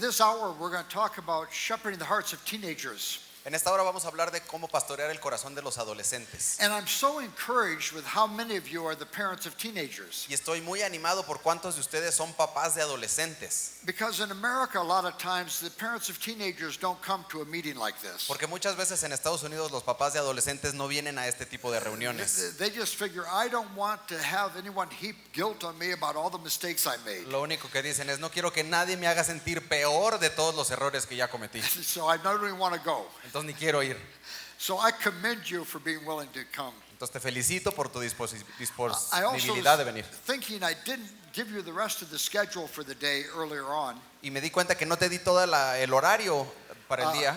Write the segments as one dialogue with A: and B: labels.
A: This hour, we're going to talk about shepherding the hearts of teenagers.
B: En esta hora vamos a hablar de cómo pastorear el corazón de los adolescentes.
A: And I'm so encouraged with how many of you are the parents of teenagers.
B: Y estoy muy animado por cuántos de ustedes son papás de adolescentes.
A: Because in America, a lot of times, the parents of teenagers don't come to a meeting like this.
B: Porque muchas veces en Estados Unidos los papás de adolescentes no vienen a este tipo de reuniones.
A: They just figure, I don't want to have anyone heap guilt on me about all the mistakes I made.
B: Lo único que dicen es no quiero que nadie me haga sentir peor de todos los errores que ya cometí.
A: So I don't even want to go.
B: Entonces ni quiero ir.
A: So I commend you for being willing to come.
B: Entonces te felicito por tu
A: I also
B: disponibilidad de venir.
A: was thinking I didn't give you the rest of the schedule for the day earlier on.
B: Y me di cuenta que no te di todo el horario para el día.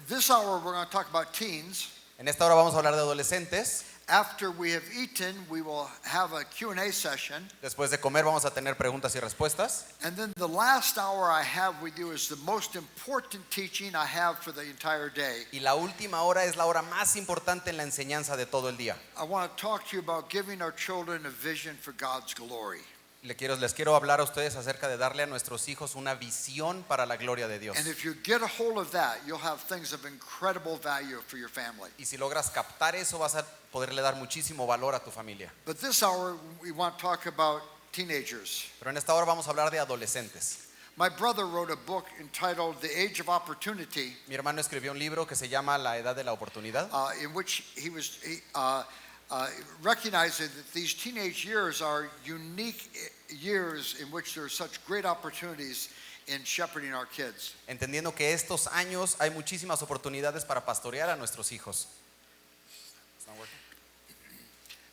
A: This hour we're going to talk about teens.
B: En esta hora vamos a hablar de adolescentes.
A: After we have eaten, we will have a Q&A session.
B: Después de comer vamos a tener preguntas y respuestas.
A: And then the last hour I have with you is the most important teaching I have for the entire day.
B: Y la última hora es la hora más importante en la enseñanza de todo el día.
A: I want to talk to you about giving our children a vision for God's glory.
B: Les quiero hablar a ustedes acerca de darle a nuestros hijos una visión para la gloria de Dios.
A: And if you get a hold of that, you'll have things of incredible value for your family.
B: Y si logras captar eso, vas a poderle dar muchísimo valor a tu familia.
A: But this hour, we want to talk about teenagers.
B: Pero en esta hora vamos a hablar de adolescentes.
A: My brother wrote a book entitled The Age of Opportunity,
B: Mi hermano escribió un libro que se llama La Edad de la Oportunidad,
A: in which he was recognizing that these teenage years are unique years in which there are such great opportunities in shepherding our kids.
B: entendiendo que estos años hay muchísimas oportunidades para pastorear a nuestros hijos.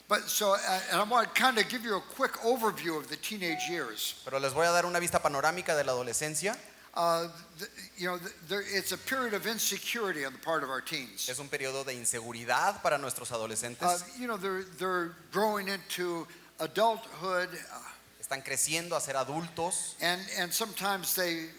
A: But so, and I want to kind of give you a quick overview of the teenage years.
B: Pero les voy a dar una vista panorámica de la adolescencia.
A: It's a period of insecurity on the part of our teens.
B: Es un periodo de inseguridad para nuestros adolescentes.
A: They're growing into adulthood,
B: Están creciendo a ser adultos
A: and sometimes they're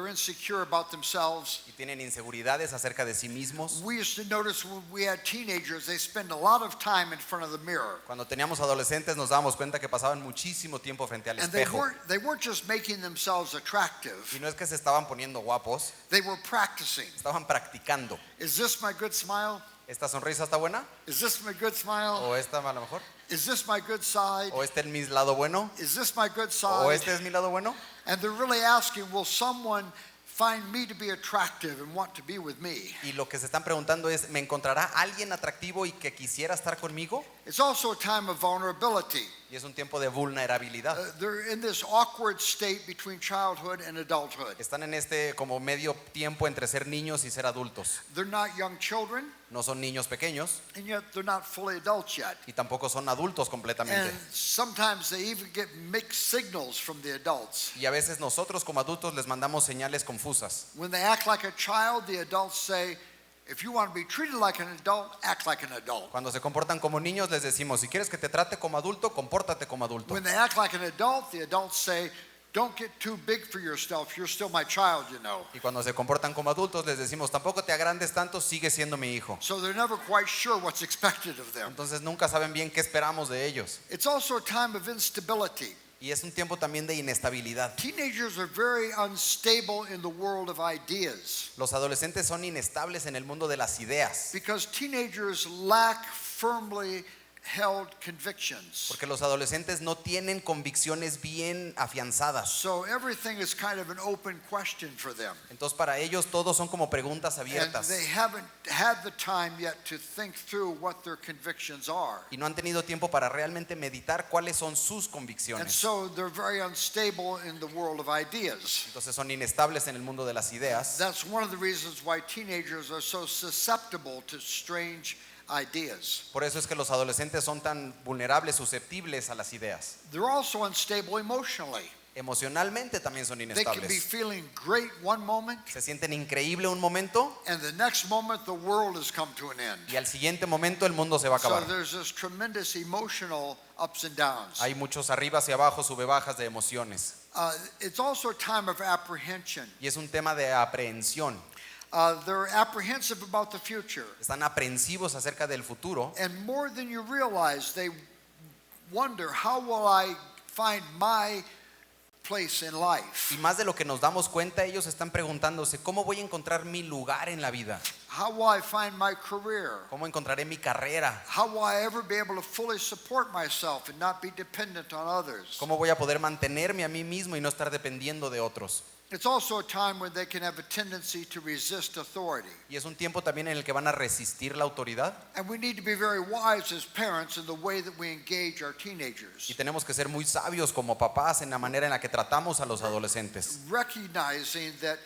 A: insecure about themselves.
B: y tienen inseguridades acerca de sí mismos.
A: We used to notice when we had teenagers, they spend a lot of time in front of the mirror.
B: Cuando teníamos adolescentes nos dábamos cuenta que pasaban muchísimo tiempo frente al
A: And they
B: espejo.
A: weren't just making themselves attractive.
B: Y no es que se estaban poniendo guapos,
A: They were practicing.
B: estaban practicando.
A: Is this my good smile?
B: ¿Esta sonrisa está buena?
A: Is this my good smile?
B: ¿O esta a lo mejor?
A: Is this my good side?
B: ¿O este es mi lado bueno?
A: Is this my good
B: ¿O
A: side?
B: este es mi lado bueno?
A: And they're really asking, will someone find me to be attractive and want to be with me?
B: Y lo que se están preguntando es, ¿me encontrará alguien atractivo y que quisiera estar conmigo?
A: It's also a time of vulnerability.
B: Y es un tiempo de vulnerabilidad.
A: They're in this awkward state between childhood and adulthood.
B: Están en este como medio tiempo entre ser niños y ser adultos.
A: They're not young children,
B: No son niños pequeños
A: and yet they're not fully adults yet.
B: y tampoco son adultos completamente.
A: And sometimes they even get mixed signals from the adults.
B: Y a veces nosotros como adultos les mandamos señales confusas.
A: When they act like a child, the adults say, if you want to be treated like an adult, act like an adult.
B: Cuando se comportan como niños les decimos, si quieres que te trate como adulto, compórtate como adulto.
A: When they act like an adult, the adults say, don't get too big for yourself. You're still my child, you know.
B: Y cuando se comportan como adultos les decimos, tampoco te agrandes tanto, sigue siendo mi hijo.
A: So they're never quite sure what's expected of them.
B: Entonces nunca saben bien qué esperamos de ellos.
A: It's also a time of instability.
B: Y es un tiempo también de inestabilidad.
A: Teenagers are very unstable in the world of ideas
B: Los adolescentes son inestables en el mundo de las ideas,
A: because teenagers lack firmly held convictions.
B: porque los adolescentes no tienen convicciones bien afianzadas.
A: So everything is kind of an open question for them.
B: Entonces para ellos todos son como preguntas
A: And
B: abiertas
A: they haven't had the time yet to think through what their convictions are.
B: y no han tenido tiempo para realmente meditar cuáles son sus
A: And
B: convicciones.
A: so they're very unstable in the world of ideas.
B: Entonces son inestables en el mundo de las ideas.
A: That's one of the reasons why teenagers are so susceptible to strange ideas.
B: Por eso es que los adolescentes son tan vulnerables, susceptibles a las ideas.
A: They're also unstable emotionally.
B: Emocionalmente también son
A: They can be
B: inestables.
A: feeling great one moment,
B: Se sienten increíble un momento
A: and the next moment the world has come to an end.
B: y al siguiente momento el mundo se va a
A: So
B: acabar.
A: there's this tremendous emotional ups and downs.
B: Hay muchos arribas y abajo, sube bajas de emociones.
A: It's also a time of apprehension.
B: Y es un tema de aprehensión.
A: They're apprehensive about the future.
B: Están aprensivos acerca del futuro.
A: And more than you realize, they wonder, how will I find my place in life.
B: Y más de lo que nos damos cuenta, ellos están preguntándose, ¿cómo voy a encontrar mi lugar en la vida?
A: How will I find my career?
B: ¿Cómo encontraré mi carrera?
A: How will I ever be able to fully support myself and not be dependent on others?
B: ¿Cómo voy a poder mantenerme a mí mismo y no estar dependiendo de otros?
A: It's also a time when they can have a tendency to resist authority.
B: Y es un tiempo también en el que van a resistir la autoridad.
A: And we need to be very wise as parents in the way that we engage our teenagers.
B: Y tenemos que ser muy sabios como papás en la manera en la que tratamos a los adolescentes.
A: Recognizing that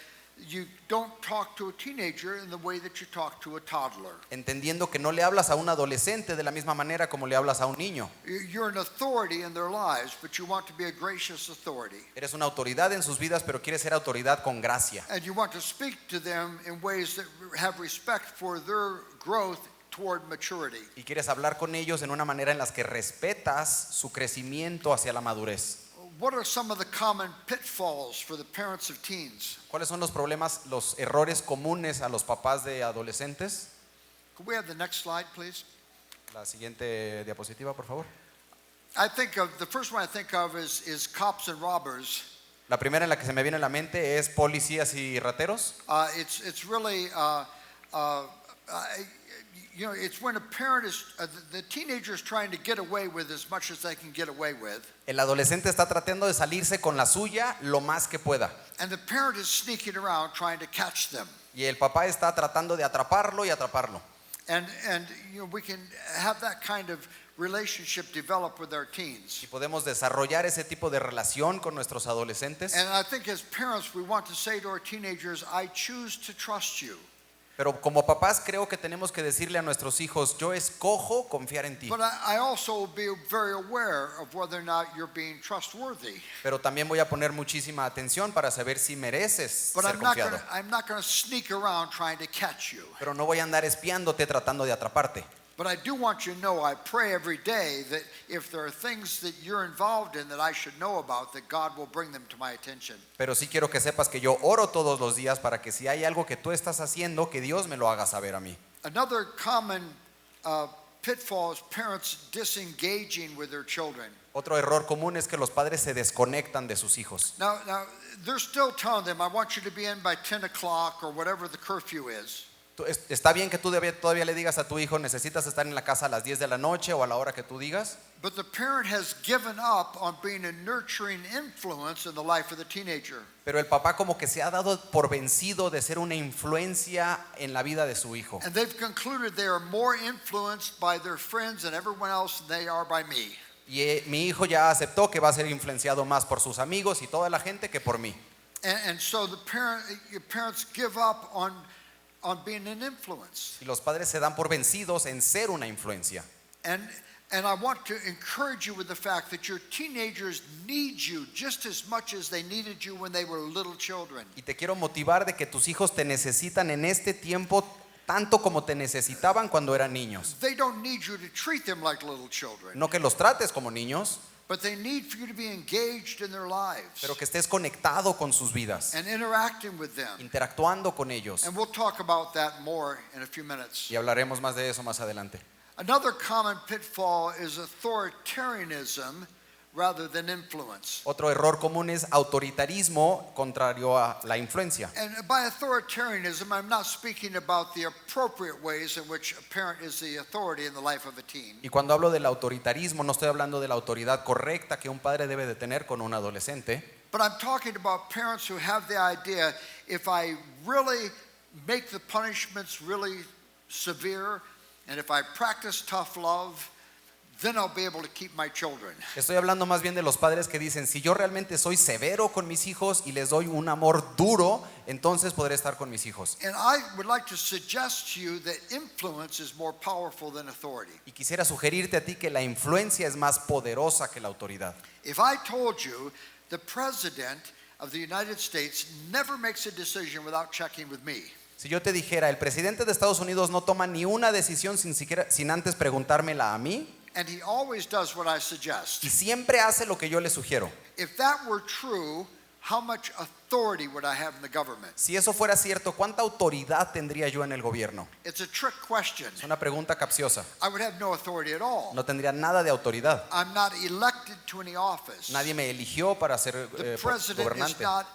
A: you don't talk to a teenager in the way that you talk to a toddler.
B: Entendiendo que no le hablas a un adolescente de la misma manera como le hablas a un niño.
A: You're an authority in their lives, but you want to be a gracious authority.
B: Eres una autoridad en sus vidas, pero quieres ser autoridad con gracia.
A: And you want to speak to them in ways that have respect for their growth toward maturity.
B: Y quieres hablar con ellos en una manera en la que respetas su crecimiento hacia la madurez.
A: What are some of the common pitfalls for the parents of teens?
B: ¿Cuáles son los problemas, los errores comunes a los papás de adolescentes?
A: Could we have the next slide, please?
B: La siguiente diapositiva, por favor.
A: I think of the first one I think of is cops and robbers.
B: La primera en la que se me viene a la mente es policías y rateros.
A: It's really you know, it's when a parent is the teenager is trying to get away with as much as they can get away with,
B: El adolescente está tratando de salirse con la suya lo más que pueda.
A: and the parent is sneaking around trying to catch them.
B: Y el papá está tratando de atraparlo y atraparlo.
A: And you know, we can have that kind of relationship develop with our teens.
B: Y podemos desarrollar ese tipo de relación con nuestros adolescentes.
A: And I think as parents we want to say to our teenagers, I choose to trust you.
B: Pero como papás creo que tenemos que decirle a nuestros hijos, yo escojo confiar en ti.
A: But I also will be very aware of whether or not you're being trustworthy.
B: Pero también voy a poner muchísima atención para saber si mereces
A: But
B: ser
A: I'm not
B: confiado.
A: going to sneak around trying to catch you.
B: Pero no voy a andar espiándote tratando de atraparte.
A: But I do want you to know, I pray every day that if there are things that you're involved in that I should know about, that God will bring them to my attention.
B: Pero sí quiero que sepas que yo oro todos los días para que si hay algo que tú estás haciendo, que Dios me lo haga saber a mí.
A: Another common pitfall is parents disengaging with their children.
B: Otro error común es que los padres se desconectan de sus hijos.
A: Now they're still telling them, I want you to be in by 10 o'clock or whatever the curfew is.
B: Está bien que tú todavía le digas a tu hijo, necesitas estar en la casa a las 10 de la noche o a la hora que tú digas.
A: But the parent has given up on being a nurturing influence in the life of the teenager.
B: Pero el papá como que se ha dado por vencido de ser una influencia en la vida de su hijo.
A: And they've concluded they are more influenced by their friends and everyone else than they are by me.
B: Y mi hijo ya aceptó que va a ser influenciado más por sus amigos y toda la gente que por mí.
A: And so the parents give up on being an influence.
B: Y los padres se dan por vencidos en ser una influencia.
A: And I want to encourage you with the fact that your teenagers need you just as much as they needed you when they were little children.
B: Y te quiero motivar de que tus hijos te necesitan en este tiempo tanto como te necesitaban cuando eran niños.
A: They don't need you to treat them like little children,
B: No que los trates como niños,
A: but they need for you to be engaged in their lives
B: pero que estés conectado con sus vidas,
A: and interacting with them.
B: interactuando con ellos.
A: And we'll talk about that more in a few minutes.
B: Y hablaremos más de eso más adelante.
A: Another common pitfall is authoritarianism rather than influence.
B: Otro error común es autoritarismo contrario a la influencia.
A: And by authoritarianism, I'm not speaking about the appropriate ways in which a parent is the authority in the life of a teen.
B: Y cuando hablo del autoritarismo no estoy hablando de la autoridad correcta que un padre debe de tener con un adolescente,
A: But I'm talking about parents who have the idea, if I really make the punishments really severe, and if I practice tough love, then I'll be able to keep my children.
B: Estoy hablando más bien de los padres que dicen, si yo realmente soy severo con mis hijos y les doy un amor duro, entonces podré estar con mis hijos.
A: And I would like to suggest to you that influence is more powerful than authority.
B: Y quisiera sugerirte a ti que la influencia es más poderosa que la autoridad.
A: If I told you the President of the United States never makes a decision without checking with me,
B: Si yo te dijera, el presidente de Estados Unidos no toma ni una decisión sin antes preguntármela a mí,
A: and he always does what I suggest.
B: y siempre hace lo que yo le sugiero.
A: If that were true, how much authority would I have in the government?
B: Si eso fuera cierto, ¿cuánta autoridad tendría yo en el gobierno?
A: It's a trick question.
B: Es una pregunta capciosa.
A: I would have no authority at all.
B: No tendría nada de autoridad.
A: I'm not elected elected to any office.
B: Nadie me eligió para ser
A: The president
B: gobernante.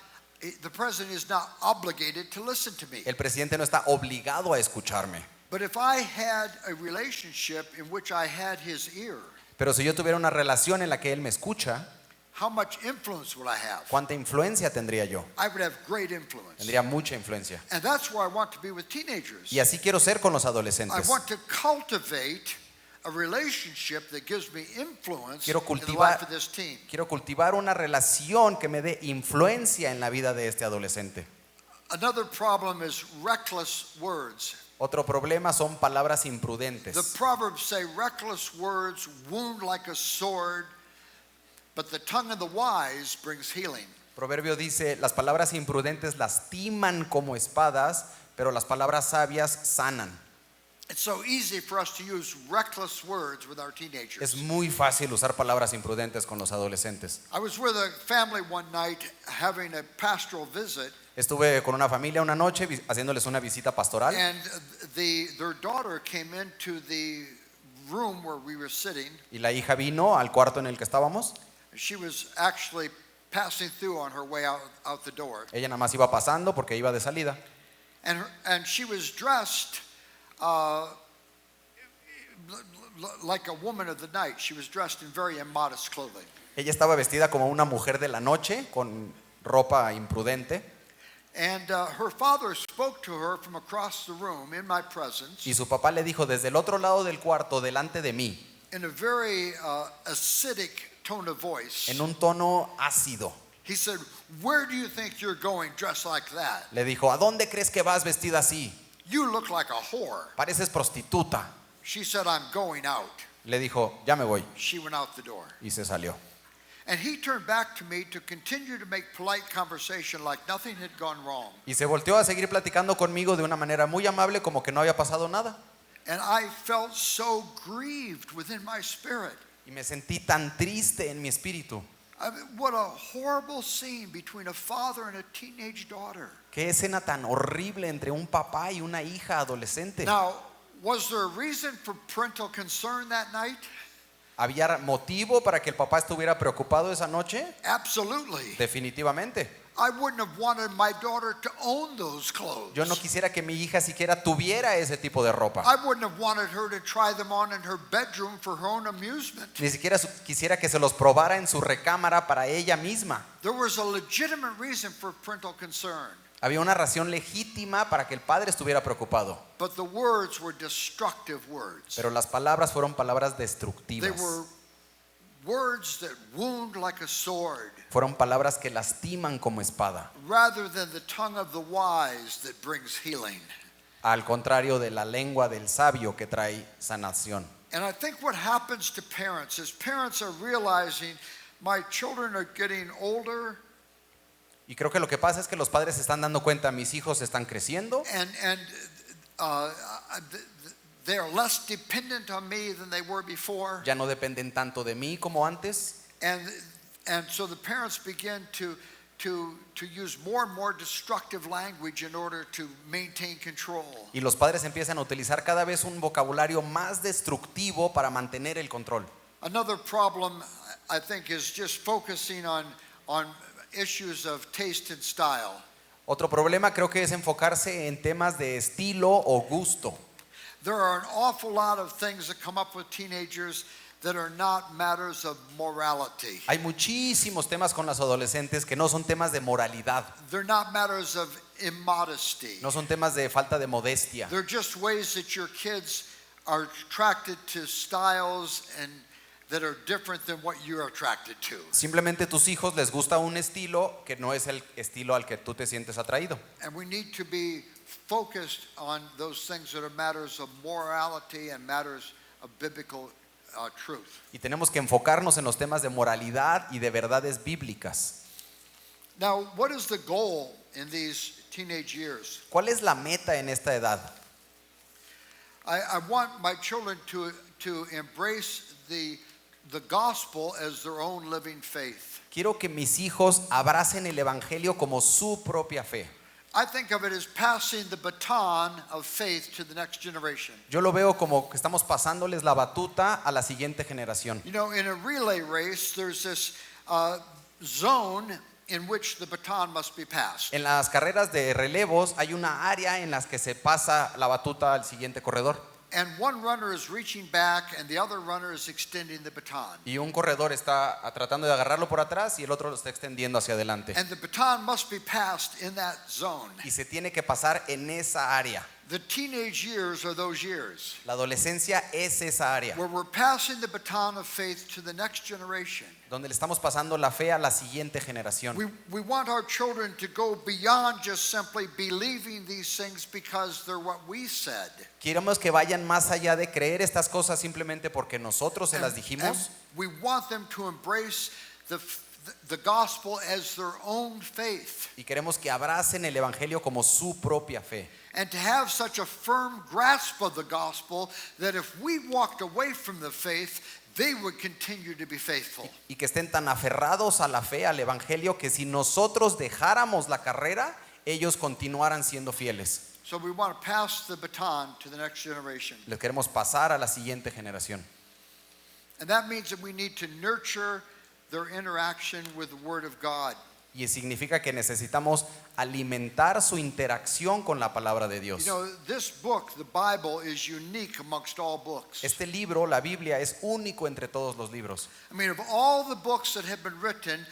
A: is not obligated to listen to me.
B: El presidente no está obligado a escucharme.
A: But if I had a relationship in which I had his ear,
B: Pero si yo tuviera una relación en la que él me escucha,
A: how much influence would I have?
B: ¿cuánta influencia tendría yo?
A: I would have great influence.
B: Tendría mucha influencia.
A: And that's where I want to be with teenagers.
B: Y así quiero ser con los
A: I
B: adolescentes.
A: want to cultivate a relationship that gives me influence
B: Quiero
A: in the
B: cultivar-
A: life of this teen.
B: Quiero cultivar una relación que me dé influencia en la vida de este adolescente.
A: Another problem is reckless words.
B: Otro problema son palabras
A: The
B: imprudentes.
A: Proverbs say reckless words wound like a sword, but the tongue of the wise brings healing.
B: Proverbio dice, las palabras imprudentes lastiman como espadas, pero las palabras sabias sanan.
A: It's so easy for us to use reckless words with our teenagers.
B: Es muy fácil usar palabras imprudentes con los adolescentes.
A: I was with a family one night having a pastoral visit,
B: Estuve con una familia una noche haciéndoles una visita pastoral
A: and their daughter came into the room where we were sitting.
B: y la hija vino al cuarto en el que estábamos.
A: She was actually passing through on her way out the door,
B: Ella nada más iba pasando porque iba de salida.
A: and she was dressed like a woman of the night. She was dressed in very immodest clothing.
B: Ella estaba vestida como una mujer de la noche con ropa imprudente
A: And her father spoke to her from across the room in my presence
B: y su papá le dijo desde el otro lado del cuarto delante de mí
A: in a very acidic tone of voice.
B: en un tono ácido.
A: He said, "Where do you think you're going dressed like that?
B: Le dijo, ¿a dónde crees que vas vestida así?
A: You look like a whore."
B: Pareces prostituta.
A: She said, "I'm going out."
B: Le dijo, ya me voy,
A: She went out the door.
B: y se salió.
A: And he turned back to me to continue to make polite conversation like nothing had gone wrong.
B: Y se volteó a seguir platicando conmigo de una manera muy amable, como que no había pasado nada.
A: And I felt so grieved within my spirit.
B: Y me sentí tan triste en mi espíritu.
A: I mean, what a horrible scene between a father and a teenage daughter.
B: Qué escena tan horrible entre un papá y una hija adolescente.
A: Now, was there a reason for parental concern that night?
B: ¿Había motivo para que el papá estuviera preocupado esa noche?
A: Absolutely.
B: Definitivamente.
A: I wouldn't have wanted my daughter to own those clothes.
B: Yo no quisiera que mi hija siquiera tuviera ese tipo de ropa.
A: I wouldn't have wanted her to try them on in her bedroom for her own amusement.
B: Ni siquiera quisiera que se los probara en su recámara para ella misma.
A: There was a legitimate reason for parental concern,
B: Había una razón legítima para que el padre estuviera preocupado.
A: but the words were destructive words.
B: Pero las palabras fueron palabras
A: They
B: destructivas.
A: were words that wound like a sword,
B: Fueron palabras que lastiman como espada.
A: rather than the tongue of the wise that brings healing.
B: Al contrario de la lengua del sabio que trae sanación.
A: And I think what happens to parents is parents are realizing my children are getting older
B: Y creo que lo que pasa es que los padres se están dando cuenta, mis hijos están creciendo
A: and they are less dependent on me than they were before.
B: ya no dependen tanto de mí como antes.
A: And so the parents begin to use more and more destructive language in order to maintain control.
B: Y los padres empiezan a utilizar cada vez un vocabulario más destructivo para mantener el control.
A: Another problem, I think, is just focusing on issues of taste and style.
B: Otro problema creo que es enfocarse en temas de estilo o gusto.
A: There are an awful lot of things that come up with teenagers that are not matters of morality.
B: Hay muchísimos temas con los adolescentes que no son temas de moralidad,
A: They're not matters of immodesty.
B: no son temas de falta de modestia.
A: They're just ways that your kids are attracted to styles and that are different than what you're attracted to.
B: Simplemente tus hijos les gusta un estilo que no es el estilo al que tú te sientes atraído.
A: And we need to be focused on those things that are matters of morality and matters of biblical truth.
B: Y tenemos que enfocarnos en los temas de moralidad y de verdades bíblicas.
A: Now, what is the goal in these teenage years?
B: ¿Cuál es la meta en esta edad?
A: I want my children to embrace the gospel as their own living faith.
B: Quiero que mis hijos abracen el evangelio como su propia fe.
A: I think of it as passing the baton of faith to the next generation.
B: Yo lo veo como que estamos pasándoles la batuta a la siguiente generación.
A: You know, in a relay race, there's this zone in which the baton must be passed.
B: En las carreras de relevos hay una área en las que se pasa la batuta al siguiente corredor.
A: And one runner is reaching back and the other runner is extending the baton.
B: Y un corredor está tratando de agarrarlo por atrás y el otro lo está extendiendo hacia adelante.
A: And the baton must be passed in that zone.
B: Y se tiene que pasar en esa área.
A: The teenage years are those years
B: La adolescencia es esa área
A: where we're passing the baton of faith to the next generation.
B: donde le estamos pasando la fe a la siguiente generación.
A: We want our children to go beyond just simply believing these things because they're what we said.
B: Queremos que vayan más allá de creer estas cosas simplemente porque nosotros se las dijimos.
A: We want them to embrace the gospel as their own faith.
B: Y queremos que abracen el evangelio como su propia fe.
A: And to have such a firm grasp of the gospel that if we walked away from the faith, they would continue to be faithful.
B: Y que estén tan aferrados a la fe, al evangelio, que si nosotros dejáramos la carrera, ellos continuaran siendo fieles.
A: So we want to pass the baton to the next generation.
B: Les queremos pasar a la siguiente generación.
A: And that means that we need to nurture their interaction with the Word of God.
B: Y significa que necesitamos alimentar su interacción con la palabra de Dios.
A: You know, this book, the Bible, is unique amongst all books.
B: Este libro, la Biblia, es único entre todos los libros.
A: I mean, of all the books that have been written,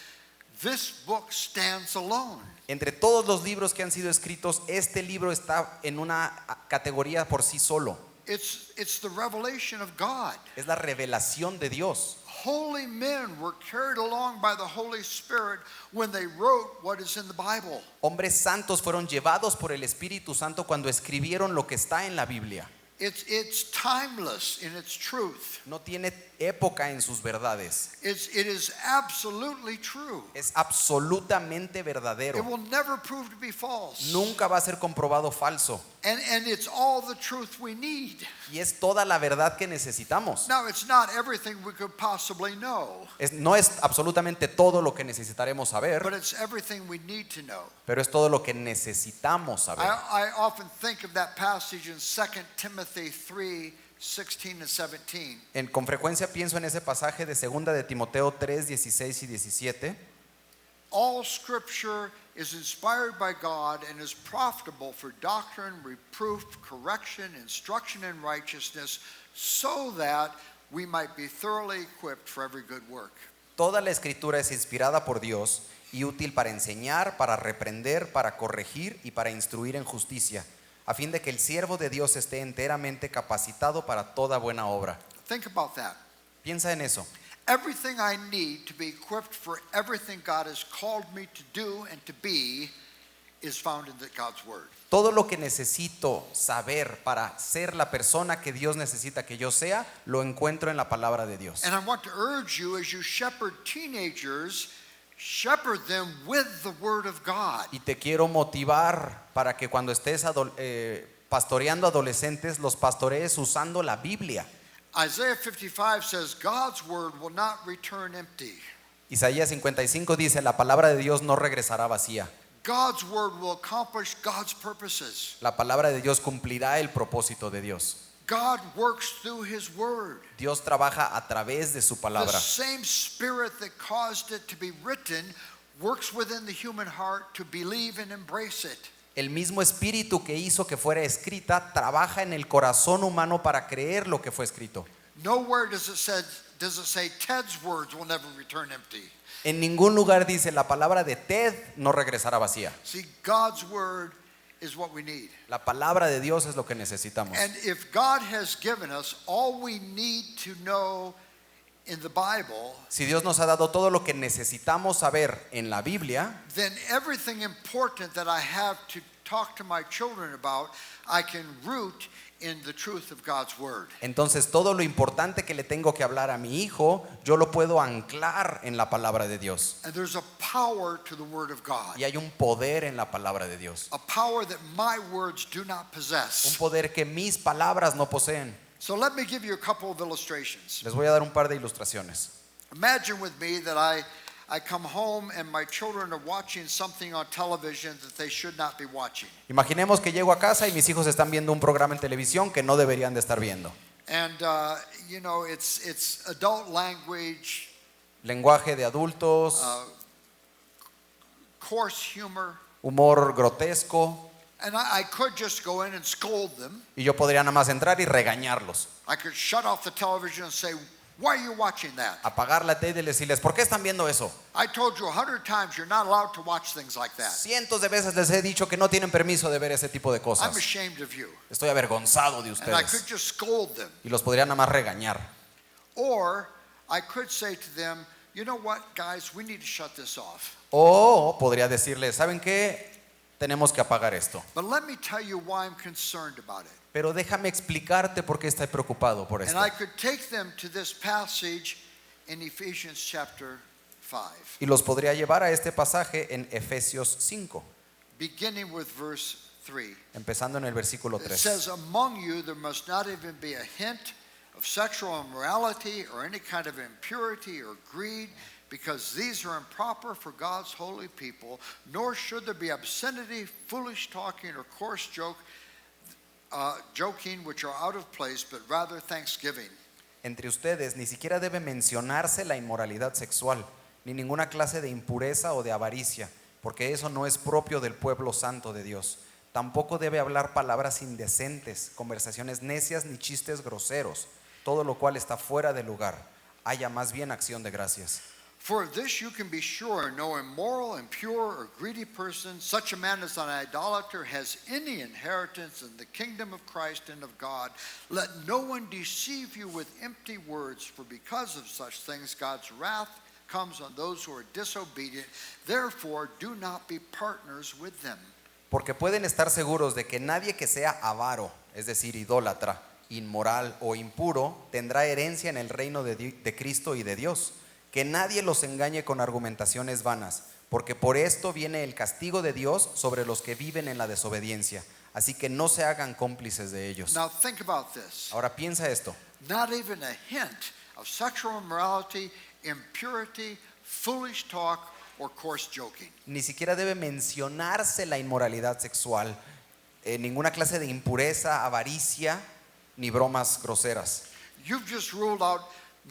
A: this book stands alone.
B: Entre todos los libros que han sido escritos, este libro está en una categoría por sí solo.
A: It's the revelation of God.
B: Es la revelación de Dios.
A: Holy men were carried along by the Holy Spirit when they wrote what is in the Bible.
B: Hombres santos fueron llevados por el Espíritu Santo cuando escribieron lo que está en la Biblia.
A: It's timeless in its truth.
B: No tiene época en sus verdades.
A: It is absolutely true.
B: Es absolutamente
A: It
B: verdadero.
A: will never prove to be false.
B: Nunca va a ser comprobado falso.
A: And it's all the truth we need.
B: Y es toda la verdad que necesitamos.
A: Now, it's not everything we could possibly know,
B: No es absolutamente todo lo que necesitaremos saber,
A: but it's everything we need to know.
B: pero es todo lo que necesitamos saber.
A: I often think of that passage in 2 Timothy 3:16 and 17.
B: Con frecuencia pienso en ese pasaje de 2 de Timoteo 3, 16 y 17.
A: All scripture is inspired by God and is profitable for doctrine, reproof, correction, instruction in righteousness, so that we might be thoroughly equipped for every good work.
B: Toda la escritura es inspirada por Dios y útil para enseñar, para reprender, para corregir y para instruir en justicia, a fin de que el siervo de Dios esté enteramente capacitado para toda buena obra.
A: Think about that.
B: Piensa en eso.
A: Everything I need to be equipped for everything God has called me to do and to be is found in God's Word.
B: Todo lo que necesito saber para ser la persona que Dios necesita que yo sea, lo encuentro en la palabra de Dios.
A: And I want to urge you, as you shepherd teenagers, shepherd them with the Word of God.
B: Y te quiero motivar para que cuando estés pastoreando adolescentes, los pastorees usando la Biblia.
A: Isaiah 55 says, God's Word will not return empty.
B: Isaías 55 dice, la palabra de Dios no regresará vacía.
A: God's Word will accomplish God's purposes.
B: La palabra de Dios cumplirá el propósito de Dios.
A: God works through His Word.
B: Dios trabaja a través de su
A: The
B: palabra.
A: same Spirit that caused it to be written works within the human heart to believe and embrace it.
B: El mismo espíritu que hizo que fuera escrita trabaja en el corazón humano para creer lo que fue escrito.
A: Nowhere does it say Ted's words will never return empty.
B: En ningún lugar dice la palabra de Ted no regresará vacía.
A: See, God's Word is what we need.
B: La palabra de Dios es lo que necesitamos.
A: And if God has given us all we need to know in the Bible,
B: Si Dios nos ha dado todo lo que necesitamos saber en la Biblia,
A: then everything important that I have to talk to my children about, I can root in the truth of God's Word.
B: entonces todo lo importante que le tengo que hablar a mi hijo, yo lo puedo anclar en la palabra de Dios.
A: And there's a power to the Word of God,
B: Y hay un poder en la palabra de Dios.
A: a power that my words do not
B: Un
A: possess.
B: poder que mis palabras no poseen.
A: So let me give you a couple of illustrations.
B: Les voy a dar un par de ilustraciones.
A: Imagine with me that I come home and my children are watching something on television that they should not be watching.
B: Imaginemos que llego a casa y mis hijos están viendo un programa en televisión que no deberían de estar viendo.
A: And it's adult language,
B: Lenguaje de adultos,
A: coarse humor,
B: humor grotesco,
A: and I could just go in and scold them.
B: y yo podría nada más entrar y regañarlos,
A: I could shut off the television and say, "Why are you watching that?
B: apagar la tele y decirles, ¿por qué están viendo eso?
A: I told you 100 times you're not allowed to watch things like that.
B: Cientos de veces les he dicho que no tienen permiso de ver ese tipo de
A: I'm
B: cosas.
A: ashamed of you."
B: Estoy avergonzado de
A: And I could
B: ustedes.
A: just scold them.
B: Y los podría nada más regañar.
A: Or I could say to them, "You know what, guys, we need to shut this off.
B: O podría decirles, ¿saben qué? Tenemos que apagar esto.
A: But let me tell you why I'm concerned about it."
B: Pero déjame explicarte por qué estoy preocupado por
A: And
B: esto.
A: I could take them to this passage in Ephesians chapter 5,
B: Y los podría llevar a este pasaje en Efesios 5,
A: beginning with verse 3.
B: empezando en el versículo
A: It
B: 3.
A: says, "Among you there must not even be a hint of sexual immorality or any kind of impurity or greed, because these are improper for God's holy people, nor should there be obscenity, foolish talking, or coarse joking, which are out of place, but rather thanksgiving."
B: Entre ustedes ni siquiera debe mencionarse la inmoralidad sexual, ni ninguna clase de impureza o de avaricia, porque eso no es propio del pueblo santo de Dios. Tampoco debe hablar palabras indecentes, conversaciones necias ni chistes groseros, todo lo cual está fuera de lugar. Haya más bien acción de gracias.
A: For of this you can be sure, no immoral, impure, or greedy person, such a man as an idolater, has any inheritance in the kingdom of Christ and of God. Let no one deceive you with empty words, for because of such things God's wrath comes on those who are disobedient. Therefore, do not be partners with them.
B: Porque pueden estar seguros de que nadie que sea avaro, es decir, idólatra, inmoral o impuro, tendrá herencia en el reino de Cristo y de Dios. Que nadie los engañe con argumentaciones vanas, porque por esto viene el castigo de Dios sobre los que viven en la desobediencia. Así que no se hagan cómplices de ellos.
A: Now think about this.
B: Ahora piensa esto.
A: Not even a hint of sexual immorality, impurity, foolish talk, or coarse joking.
B: Ni siquiera debe mencionarse la inmoralidad sexual, ninguna clase de impureza, avaricia, ni bromas groseras.
A: You've just ruled out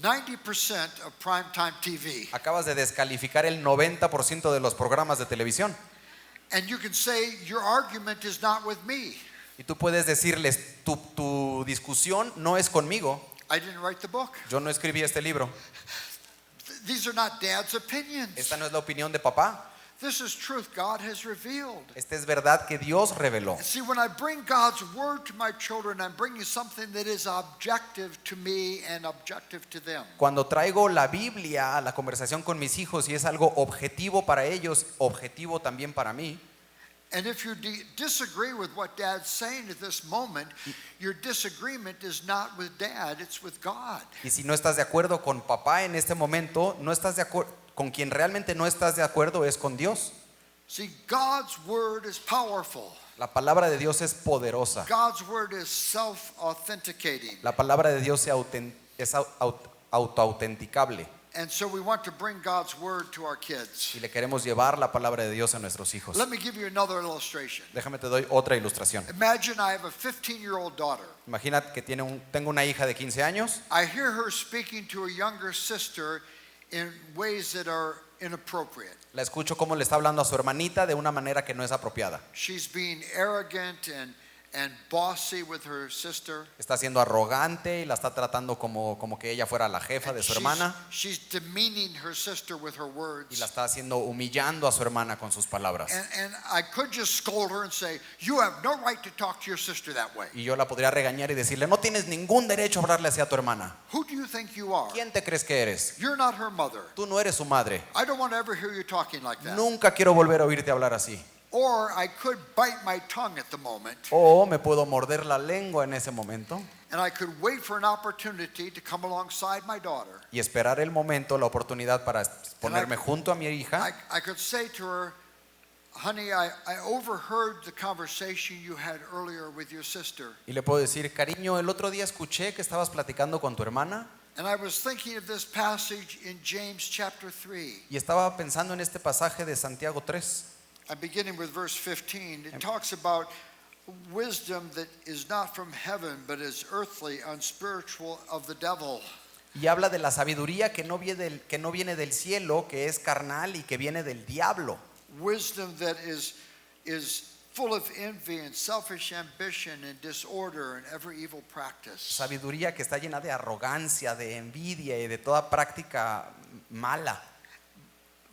A: 90% of primetime TV.
B: Acabas de descalificar el 90% de los programas de televisión.
A: And you can say, your argument is not with me.
B: Y tú puedes decirles, tu discusión no es conmigo.
A: I didn't write the book.
B: Yo no escribí este libro.
A: These are not Dad's opinions.
B: Esta no es la opinión de papá.
A: This is truth God has revealed.
B: Esta es verdad que Dios reveló.
A: See, when I bring God's word to my children, I'm bringing something that is objective to me and objective to them.
B: Cuando traigo la Biblia a la conversación con mis hijos y es algo objetivo para ellos, objetivo también para mí.
A: And if you disagree with what Dad's saying at this moment, your disagreement is not with Dad, it's with God.
B: Y si no estás de acuerdo con papá en este momento, no estás de acuerdo con quien realmente no estás de acuerdo es con Dios.
A: See, God's word is powerful.
B: La palabra de Dios es poderosa.
A: God's word is self-authenticating.
B: La palabra de Dios es autoautenticable.
A: And so we want to bring God's word to our kids.
B: Y le queremos llevar la palabra de Dios a nuestros hijos.
A: Let me give you another illustration.
B: Déjame te doy otra ilustración.
A: Imagine I have a 15-year-old daughter.
B: Imagina que tengo una hija de 15 años
A: I hear her speaking to a younger sister in ways that are inappropriate.
B: La escucho como le está hablando a su hermanita de una manera que no es apropiada.
A: She's being arrogant and bossy with her sister.
B: Está siendo arrogante y la está tratando como que ella fuera la jefa de su hermana.
A: She's demeaning her sister with her
B: Y
A: words.
B: la está haciendo humillando a su hermana con sus palabras.
A: And I could just scold her and say, "You have no right to talk to your sister that way.
B: Y yo la podría regañar y decirle, no tienes ningún derecho a hablarle así a tu hermana.
A: Who do you think you are?
B: ¿Quién te crees que eres?
A: You're not her mother.
B: Tú no eres su madre.
A: I don't want to ever hear you talking like that."
B: Nunca quiero volver a oírte hablar así.
A: Or I could bite my tongue at the moment,
B: O me puedo morder la lengua en ese momento
A: and I could wait for an opportunity to come alongside my daughter.
B: y esperar el momento, la oportunidad para ponerme junto a mi hija.
A: I could say to her, "Honey, I overheard the conversation you had earlier with your sister.
B: Y le puedo decir, cariño, el otro día escuché que estabas platicando con tu hermana.
A: And I was thinking of this passage in James chapter 3.
B: Y estaba pensando en este pasaje de Santiago 3.
A: I'm beginning with verse 15. It talks about wisdom that is not from heaven, but is earthly, unspiritual, of the devil.
B: Y habla de la sabiduría que no viene del cielo, que es carnal y que viene del diablo.
A: Wisdom that is full of envy and selfish ambition and disorder and every evil practice.
B: Sabiduría que está llena de arrogancia, de envidia y de toda práctica mala.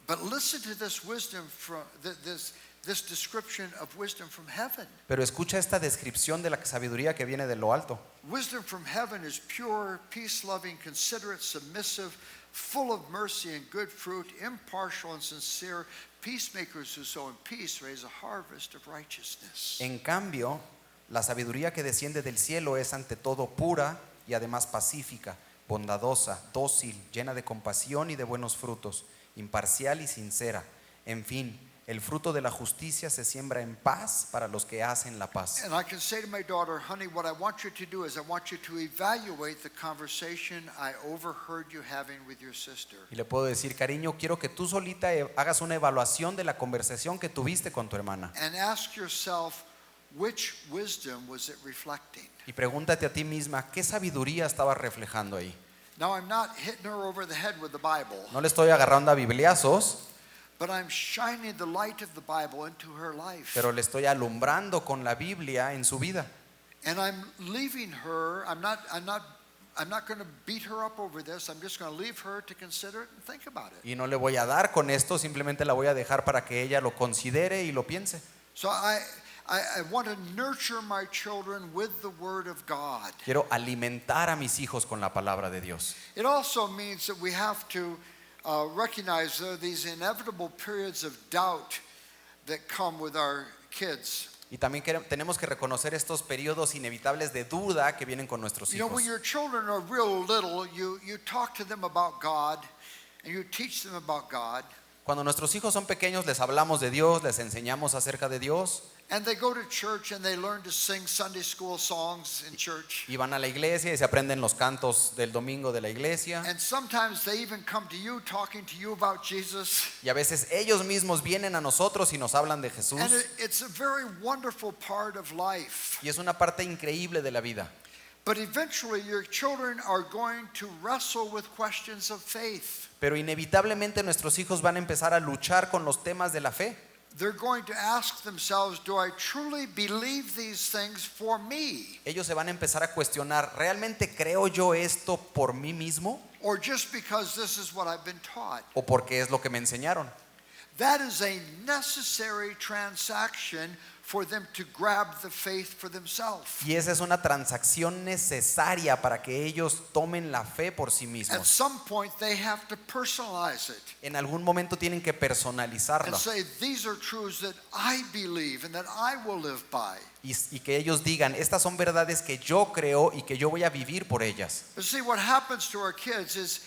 A: But listen to this wisdom from this description of wisdom from heaven.
B: Pero escucha esta descripción de la sabiduría que viene de lo alto.
A: Wisdom from heaven is pure, peace-loving, considerate, submissive, full of mercy and good fruit, impartial and sincere. Peacemakers who sow in peace raise a harvest of righteousness.
B: En cambio, la sabiduría que desciende del cielo es ante todo pura y además pacífica, bondadosa, dócil, llena de compasión y de buenos frutos, imparcial y sincera. En fin, el fruto de la justicia se siembra en paz para los que hacen la paz.
A: And I can say to my daughter, honey, what I want you to do is I want you to evaluate the conversation I overheard you having with your sister.
B: Y le puedo decir, cariño, quiero que tú solita hagas una evaluación de la conversación que tuviste con tu hermana.
A: And ask yourself, which wisdom was it reflecting?
B: Y pregúntate a ti misma, ¿qué sabiduría estaba reflejando ahí?
A: Now, I'm not hitting her over the head with the Bible,
B: No le estoy agarrando a bibliazos,
A: but I'm shining the light of the Bible into her life.
B: pero le estoy alumbrando con la Biblia en su vida.
A: And I'm leaving her, I'm not going to beat her up over this. I'm just going to leave her to consider it and think about it.
B: Y no le voy a dar con esto, simplemente la voy a dejar para que ella lo considere y lo piense.
A: So I want to nurture my children with the Word of God.
B: Quiero alimentar a mis hijos con la palabra de Dios.
A: It also means that we have to recognize there are these inevitable periods of doubt that come with our kids.
B: Y también tenemos que reconocer estos periodos inevitables de duda que vienen con nuestros
A: You know,
B: hijos.
A: when your children are real little, you talk to them about God and you teach them about God.
B: Cuando nuestros hijos son pequeños les hablamos de Dios, les enseñamos acerca de Dios.
A: And they go to church and they learn to sing Sunday school songs in church.
B: Y van a la iglesia y se aprenden los cantos del domingo de la iglesia.
A: And sometimes they even come to you talking to you about Jesus.
B: Y a veces ellos mismos vienen a nosotros y nos hablan de Jesús.
A: And it's a very wonderful part of life.
B: Y es una parte increíble de la vida.
A: But eventually your children are going to wrestle with questions of faith.
B: Pero inevitablemente nuestros hijos van a empezar a luchar con los temas de la fe.
A: They're going to ask themselves, do I truly believe these things for me?
B: Ellos se van a empezar a cuestionar, ¿realmente creo yo esto por mí mismo?
A: Or just because this is what I've been taught?
B: ¿O porque es lo que me enseñaron?
A: That is a necessary transaction for them to grab the faith for themselves.
B: Y esa es una transacción necesaria para que ellos tomen la fe por sí
A: At
B: mismos.
A: some point they have to personalize it
B: En algún momento tienen que
A: and
B: personalizarlo
A: say, these are truths that I believe and that I will live by.
B: y que ellos digan, estas son verdades que yo creo y que yo voy a vivir por ellas.
A: But see, what happens to our kids is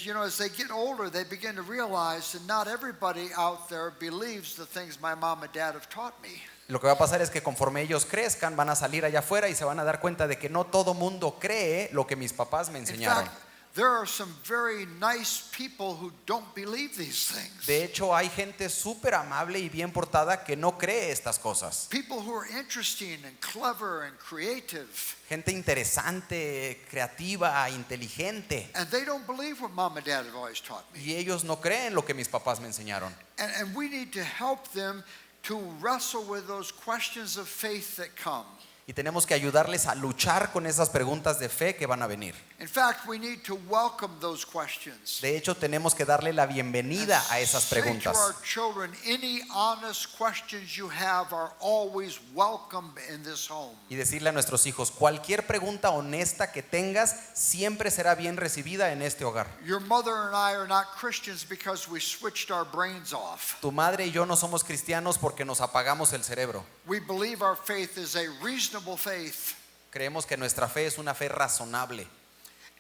A: you know, as they get older, they begin to realize that not everybody out there believes the things my mom and dad have taught me.
B: Lo que va a pasar es que conforme ellos crezcan van a salir allá afuera y se van a dar cuenta de que no todo mundo cree lo que mis papás me
A: In
B: enseñaron.
A: fact, there are some very nice people who don't believe these things.
B: De hecho, hay gente súper amable y bien portada que no cree estas cosas.
A: People who are interesting and clever and creative.
B: Gente interesante, creativa, inteligente.
A: And they don't believe what mom and dad have always taught me.
B: Y ellos no creen lo que mis papás me enseñaron.
A: And we need to help them to wrestle with those questions of faith that come.
B: Y tenemos que ayudarles a luchar con esas preguntas de fe que van a venir.
A: In fact, we need to welcome those questions.
B: De hecho, tenemos que darle la bienvenida a esas
A: Say to
B: preguntas.
A: our children, any honest questions you have are always welcome in this home.
B: Y decirle a nuestros hijos, cualquier pregunta honesta que tengas siempre será bien recibida en este hogar.
A: Your mother and I are not Christians because we switched our brains off.
B: Tu madre y yo no somos cristianos porque nos apagamos el cerebro.
A: We believe our faith is a reasonable faith.
B: Creemos que nuestra fe es una fe razonable.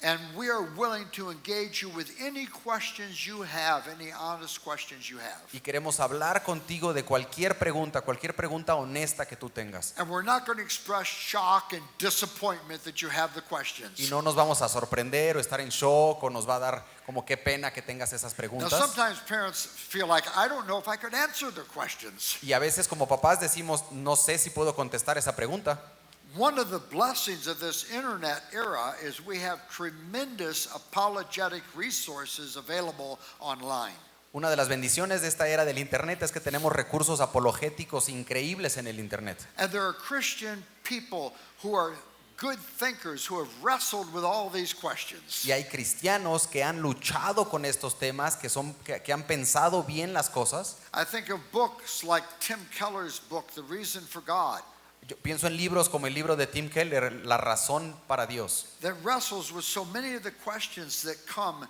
A: And we are willing to engage you with any questions you have, any honest questions you have.
B: Y queremos hablar contigo de cualquier pregunta honesta que tú tengas.
A: And we're not going to express shock and disappointment that you have the questions.
B: Y no nos vamos a sorprender o estar en shock o nos va a dar como qué pena que tengas esas
A: Now,
B: preguntas.
A: sometimes parents feel like, I don't know if I could answer their questions.
B: Y a veces como papás decimos, no sé si puedo contestar esa pregunta.
A: One of the blessings of this internet era is we have tremendous apologetic resources available online.
B: Una de las bendiciones de esta era del internet es que tenemos recursos apologéticos increíbles en el internet.
A: And there are Christian people who are good thinkers who have wrestled with all these questions.
B: Y hay cristianos que han luchado con estos temas, que han pensado bien las cosas.
A: I think of books like Tim Keller's book, The Reason for God,
B: Yo pienso en libros como el libro de Tim Keller, La razón para Dios,
A: that wrestles with so many of the questions that come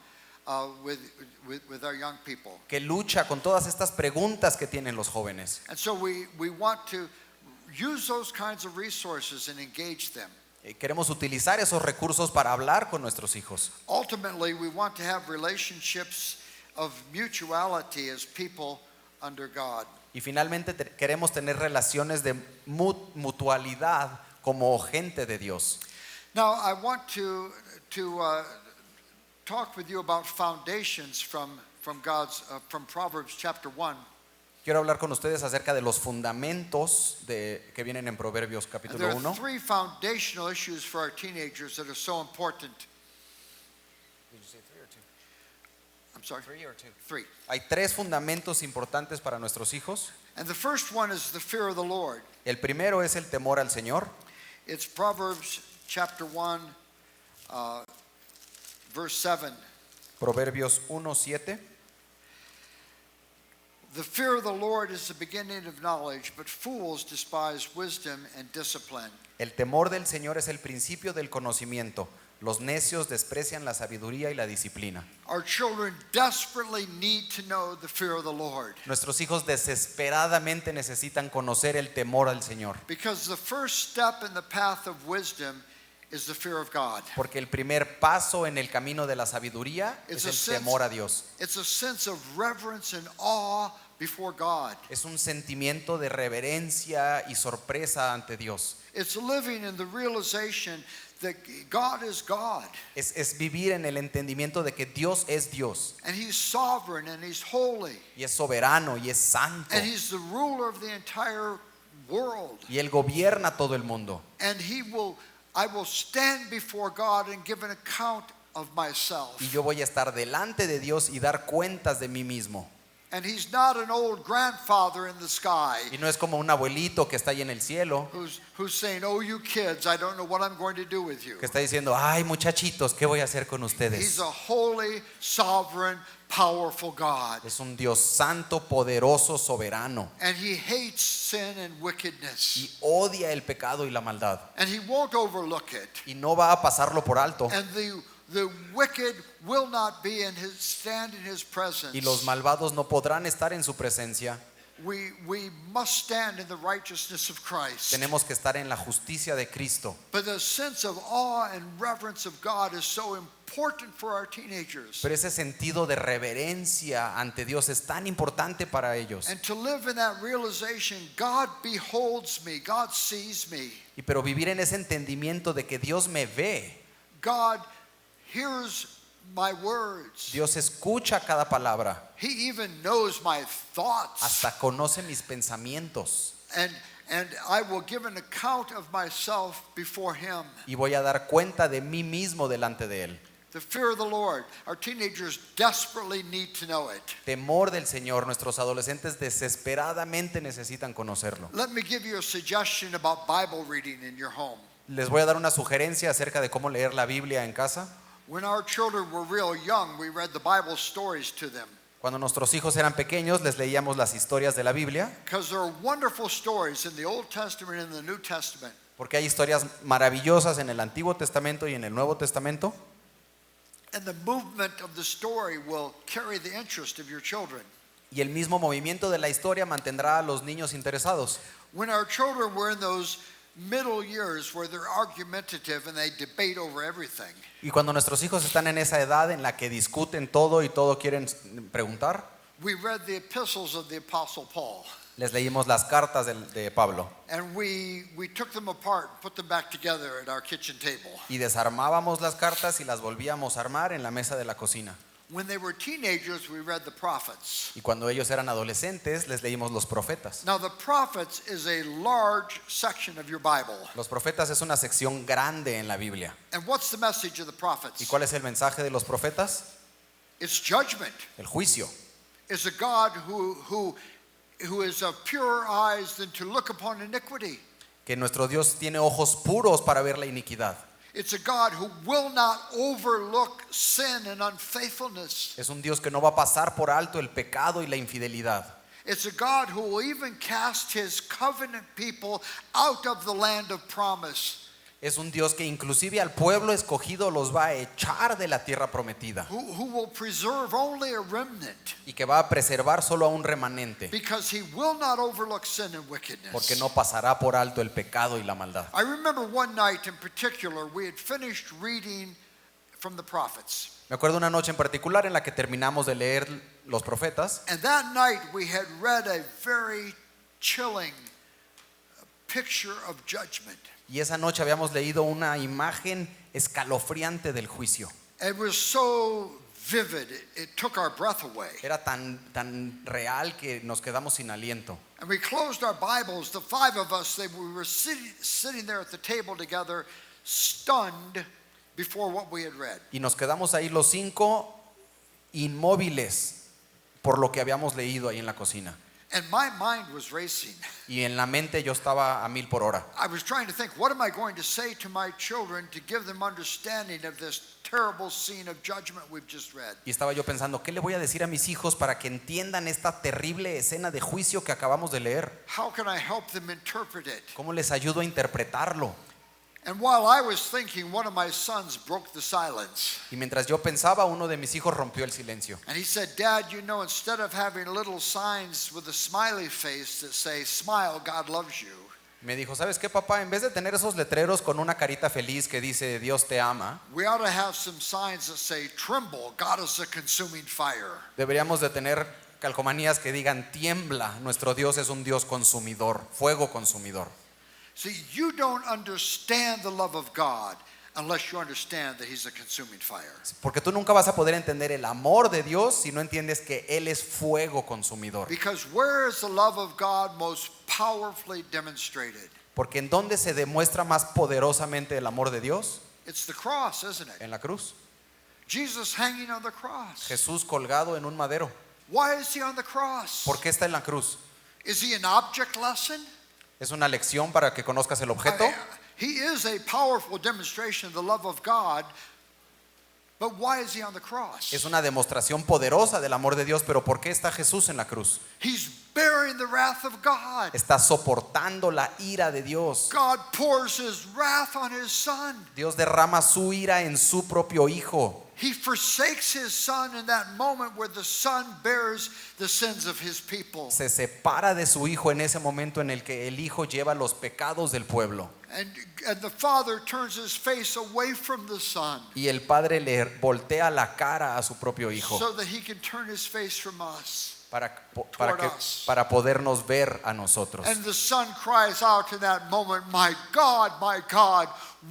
A: with our young people.
B: que lucha con todas estas preguntas que tienen los jóvenes.
A: And so we want to use those kinds of resources and engage them.
B: Queremos utilizar esos recursos para hablar con nuestros hijos.
A: Ultimately, we want to have relationships of mutuality as people under God.
B: Y finalmente queremos tener relaciones de mutualidad como gente de Dios.
A: Now, I want to talk with you about foundations from Proverbs chapter 1.
B: Quiero hablar con ustedes acerca de los fundamentos que vienen en Proverbios
A: And
B: capítulo
A: there are
B: 1.
A: three foundational issues for our teenagers that are so important. I'm sorry, three.
B: Hay tres fundamentos importantes para nuestros hijos.
A: And the first one is the fear of the Lord.
B: El primero es el temor al Señor.
A: It's Proverbs chapter 1, verse 7.
B: Proverbios 1:7.
A: The fear of the Lord is the beginning of knowledge, but fools despise wisdom and discipline.
B: El temor del Señor es el principio del conocimiento. Los necios desprecian la sabiduría y la disciplina.
A: Our children desperately need to know the fear of the Lord.
B: Nuestros hijos desesperadamente necesitan conocer el temor al Señor,
A: Because the first step in the path of wisdom is the fear of God.
B: porque el primer paso en el camino de la sabiduría es el temor a Dios.
A: It's a sense of reverence and awe before God.
B: Es un sentimiento de reverencia y sorpresa ante Dios.
A: It's living in the realization that God is God.
B: Es vivir en el entendimiento de que Dios es Dios
A: And He's sovereign and He's holy.
B: y es soberano y es santo
A: And He's the ruler of the entire world.
B: y Él gobierna todo el mundo.
A: And I will stand before God and give an account of myself.
B: Y yo voy a estar delante de Dios y dar cuentas de mí mismo.
A: And He's not an old grandfather in the sky
B: Y no es como un abuelito que está ahí en el cielo,
A: who's saying, oh, you kids, I don't know what I'm going to do with you.
B: que está diciendo, ay muchachitos, ¿qué voy a hacer con
A: He's
B: ustedes?
A: a holy, sovereign, powerful God.
B: Es un Dios santo, poderoso, soberano,
A: And He hates sin and wickedness.
B: y odia el pecado y la maldad,
A: And He won't overlook it.
B: y no va a pasarlo por alto.
A: And the wicked will not stand in His presence.
B: Y los malvados no podrán estar en su presencia.
A: We must stand in the righteousness of Christ.
B: Tenemos que estar en la justicia de Cristo.
A: But the sense of awe and reverence of God is so important for our teenagers.
B: Pero ese sentido de reverencia ante Dios es tan importante para ellos.
A: And to live in that realization, God beholds me, God sees me,
B: Y pero vivir en ese entendimiento de que Dios me ve,
A: God hears my words.
B: Dios escucha cada palabra,
A: He even knows my thoughts.
B: hasta conoce mis pensamientos.
A: And I will give an account of myself before Him.
B: Y voy a dar cuenta de mí mismo delante de Él.
A: The fear of the Lord. Our teenagers desperately need to know it.
B: Temor del Señor, nuestros adolescentes desesperadamente necesitan conocerlo.
A: Let me give you a suggestion about Bible reading in your home.
B: Les voy a dar una sugerencia acerca de cómo leer la Biblia en casa.
A: When our children were real young, we read the Bible stories to them.
B: Cuando nuestros hijos eran pequeños, les leíamos las historias de la Biblia,
A: Because there are wonderful stories in the Old Testament and the New Testament.
B: porque hay historias maravillosas en el Antiguo Testamento y en el Nuevo Testamento.
A: And the movement of the story will carry the interest of your children.
B: Y el mismo movimiento de la historia mantendrá a los niños interesados.
A: When our children were in those middle years where they're argumentative and they debate over everything.
B: Y cuando nuestros hijos están en esa edad en la que discuten todo y todo quieren preguntar,
A: We read the epistles of the Apostle Paul,
B: les leímos las cartas de Pablo
A: and we took them apart and put them back together at our kitchen table.
B: y desarmábamos las cartas y las volvíamos a armar en la mesa de la cocina.
A: When they were teenagers, we read the prophets.
B: Y cuando ellos eran adolescentes, les leímos los profetas.
A: Now, the prophets is a large section of your Bible.
B: Los profetas es una sección grande en la Biblia.
A: And what's the message of the
B: ¿Y
A: prophets?
B: cuál es el mensaje de los profetas?
A: It's judgment.
B: El juicio.
A: It's a God who is of purer eyes than to look upon iniquity.
B: Que nuestro Dios tiene ojos puros para ver la iniquidad.
A: It's a God who will not overlook sin and unfaithfulness.
B: Es un Dios que no va a pasar por alto el pecado y la infidelidad.
A: It's a God who will even cast his covenant people out of the land of promise.
B: Es un Dios que inclusive al pueblo escogido los va a echar de la tierra prometida
A: Who will preserve only a remnant.
B: y que va a preservar solo a un remanente,
A: Because he will not overlook sin and wickedness.
B: porque no pasará por alto el pecado y la maldad.
A: I remember one night in particular, we had finished reading from the prophets.
B: Me acuerdo una noche en particular en la que terminamos de leer los profetas,
A: And that night we had read a very chilling picture of judgment.
B: y esa noche habíamos leído una imagen escalofriante del juicio.
A: It was so vivid, it took our breath away.
B: Era tan real que nos quedamos sin aliento.
A: And we closed our Bibles, the five of us, we were sitting there at the table together, stunned before what we had read.
B: Y nos quedamos ahí los 5 inmóviles por lo que habíamos leído ahí en la cocina.
A: And my mind was racing.
B: Y en la mente yo estaba a 1000 por hora.
A: I was trying to think, what am I going to say to my children to give them understanding of this terrible scene of judgment we've just read?
B: Y estaba yo pensando, ¿qué le voy a decir a mis hijos para que entiendan esta terrible escena de juicio que acabamos de leer?
A: How can I help them interpret it?
B: ¿Cómo les ayudo a interpretarlo?
A: And while I was thinking, one of my sons broke the silence.
B: Y mientras yo pensaba, uno de mis hijos rompió el silencio.
A: And he said, Dad, you know, instead of having little signs with a smiley face that say, smile, God loves you,
B: Me dijo, ¿sabes qué, papá? En vez de tener esos letreros con una carita feliz que dice Dios te ama,
A: we ought to have some signs that say, tremble, God is a consuming fire.
B: deberíamos de tener calcomanías que digan tiembla, nuestro Dios es un Dios consumidor, fuego consumidor.
A: See, you don't understand the love of God unless you understand that he's a consuming fire.
B: Porque tú nunca vas a poder entender el amor de Dios si no entiendes que Él es fuego consumidor.
A: Because where is the love of God most powerfully demonstrated?
B: Porque ¿en dónde se demuestra más poderosamente el amor de Dios?
A: It's the cross, isn't it?
B: En la cruz.
A: Jesus hanging on the cross.
B: Jesús colgado en un madero.
A: Why is he on the cross?
B: ¿Por qué está en la cruz?
A: Is he an object lesson?
B: ¿Es una lección para que conozcas el objeto?
A: He is a powerful demonstration of the love of God, but why is he on the cross?
B: Es una demostración poderosa del amor de Dios, pero ¿por qué está Jesús en la cruz?
A: He's bearing the wrath of God.
B: Está soportando la ira de Dios.
A: God pours his wrath on his son.
B: Dios derrama su ira en su propio Hijo.
A: He forsakes his son in that moment where the son bears the sins of his people.
B: Se separa de su Hijo en ese momento en el que el Hijo lleva los pecados del pueblo.
A: And the father turns his face away from the son
B: Y el Padre le voltea la cara a su propio Hijo
A: so that he can turn his face from us.
B: para podernos ver a nosotros.
A: And the son cries out in that moment, my God,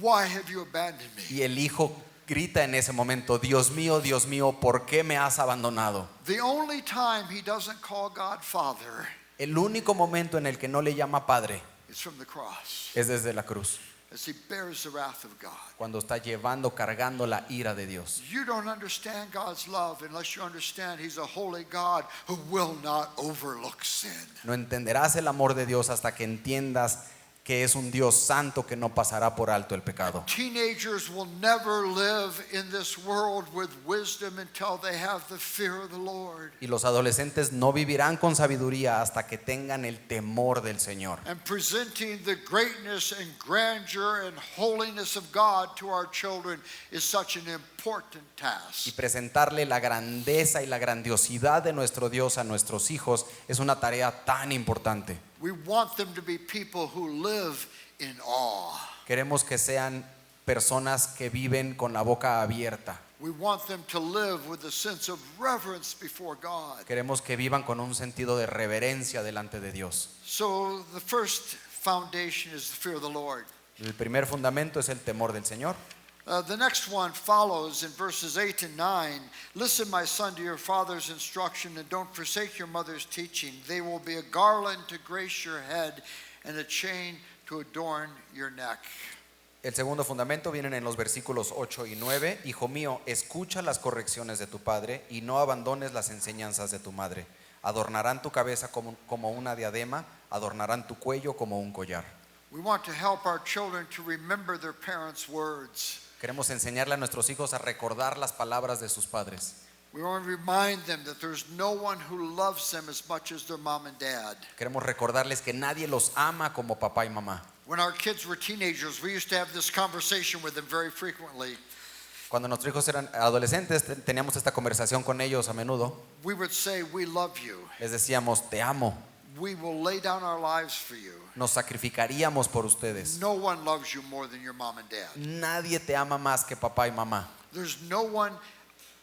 A: why have you abandoned me?
B: Y el Hijo grita en ese momento, Dios mío, ¿por qué me has abandonado?
A: The only time he doesn't call God Father
B: El único momento en el que no le llama Padre
A: is from the cross,
B: es desde la cruz,
A: as he bears the wrath of God.
B: cuando está cargando la ira de Dios.
A: You don't understand God's love unless you understand he's a holy God who will not overlook sin.
B: No entenderás el amor de Dios hasta que entiendas que es un Dios santo que no pasará por alto el pecado.
A: Teenagers will never live in this world with wisdom until they have the fear of the Lord.
B: Y los adolescentes no vivirán con sabiduría hasta que tengan el temor del Señor.
A: And presenting the greatness and grandeur and holiness of God to our children is such an important
B: Y
A: task.
B: presentarle la grandeza y la grandiosidad de nuestro Dios a nuestros hijos es una tarea tan importante.
A: We want them to be people who live in awe.
B: Queremos que sean personas que viven con la boca abierta.
A: We want them to live with a sense of reverence before God.
B: Queremos que vivan con un sentido de reverencia delante de Dios.
A: So the first foundation is the fear of the Lord.
B: El primer fundamento es el temor del Señor.
A: The next one follows in verses 8 and 9. Listen, my son, to your father's instruction, and don't forsake your mother's teaching. They will be a garland to grace your head and a chain to adorn your neck.
B: El segundo fundamento viene en los versículos 8 y 9. Hijo mío, escucha las correcciones de tu padre y no abandones las enseñanzas de tu madre. Adornarán tu cabeza como una diadema, adornarán tu cuello como un collar.
A: We want to help our children to remember their parents' words.
B: Queremos enseñarle a nuestros hijos a recordar las palabras de sus padres.
A: We want to remind them that there's no one who loves them as much as their mom and dad.
B: Queremos recordarles que nadie los ama como papá y mamá.
A: When our kids were teenagers, we used to have this conversation with them very frequently.
B: Cuando nuestros hijos eran adolescentes, teníamos esta conversación con ellos a menudo.
A: We would say, we love you.
B: Les decíamos, te amo,
A: We will lay down our lives for you.
B: nos sacrificaríamos por ustedes.
A: No one loves you more than your mom and dad.
B: Nadie te ama más que papá y mamá.
A: There's no one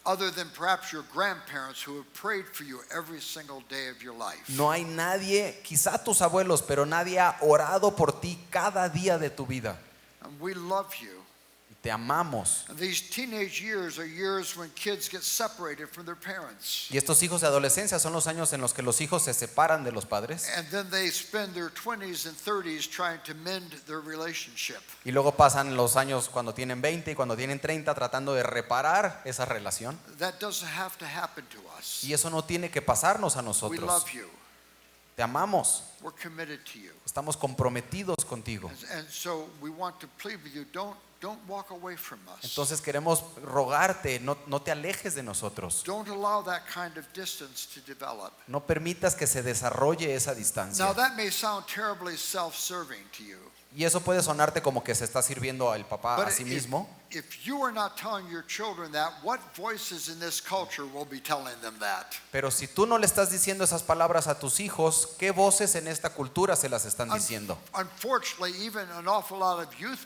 A: other than perhaps your grandparents who have prayed for you every single day of your life.
B: No hay nadie, quizá tus abuelos, pero nadie ha orado por ti cada día de tu vida.
A: And we love you.
B: Y te amamos.
A: And these teenage years are years when kids get separated from their parents.
B: Y estos hijos de adolescencia son los años en los que los hijos se separan de los padres.
A: And then they spend their 20s and 30s trying to mend their relationship.
B: Y luego pasan los años cuando tienen 20 y cuando tienen 30 tratando de reparar esa relación.
A: That doesn't have to happen to us.
B: Y eso no tiene que pasarnos a
A: We
B: nosotros.
A: love you.
B: Te amamos.
A: We're committed to you.
B: Estamos comprometidos contigo.
A: And so we want to plead with you, don't walk away from us.
B: Entonces queremos rogarte, no te alejes de nosotros.
A: Don't allow that kind of distance to develop.
B: No permitas que se desarrolle esa
A: Now
B: distancia.
A: that may sound terribly self-serving to you.
B: Y eso puede sonarte como que se está sirviendo al papá
A: But
B: a sí mismo.
A: if you are not telling your children that, what voices in this culture will be telling them that?
B: Pero si tú no le estás diciendo esas palabras a tus hijos, ¿qué voces en esta cultura se las están diciendo?
A: Unfortunately, even an awful lot of youth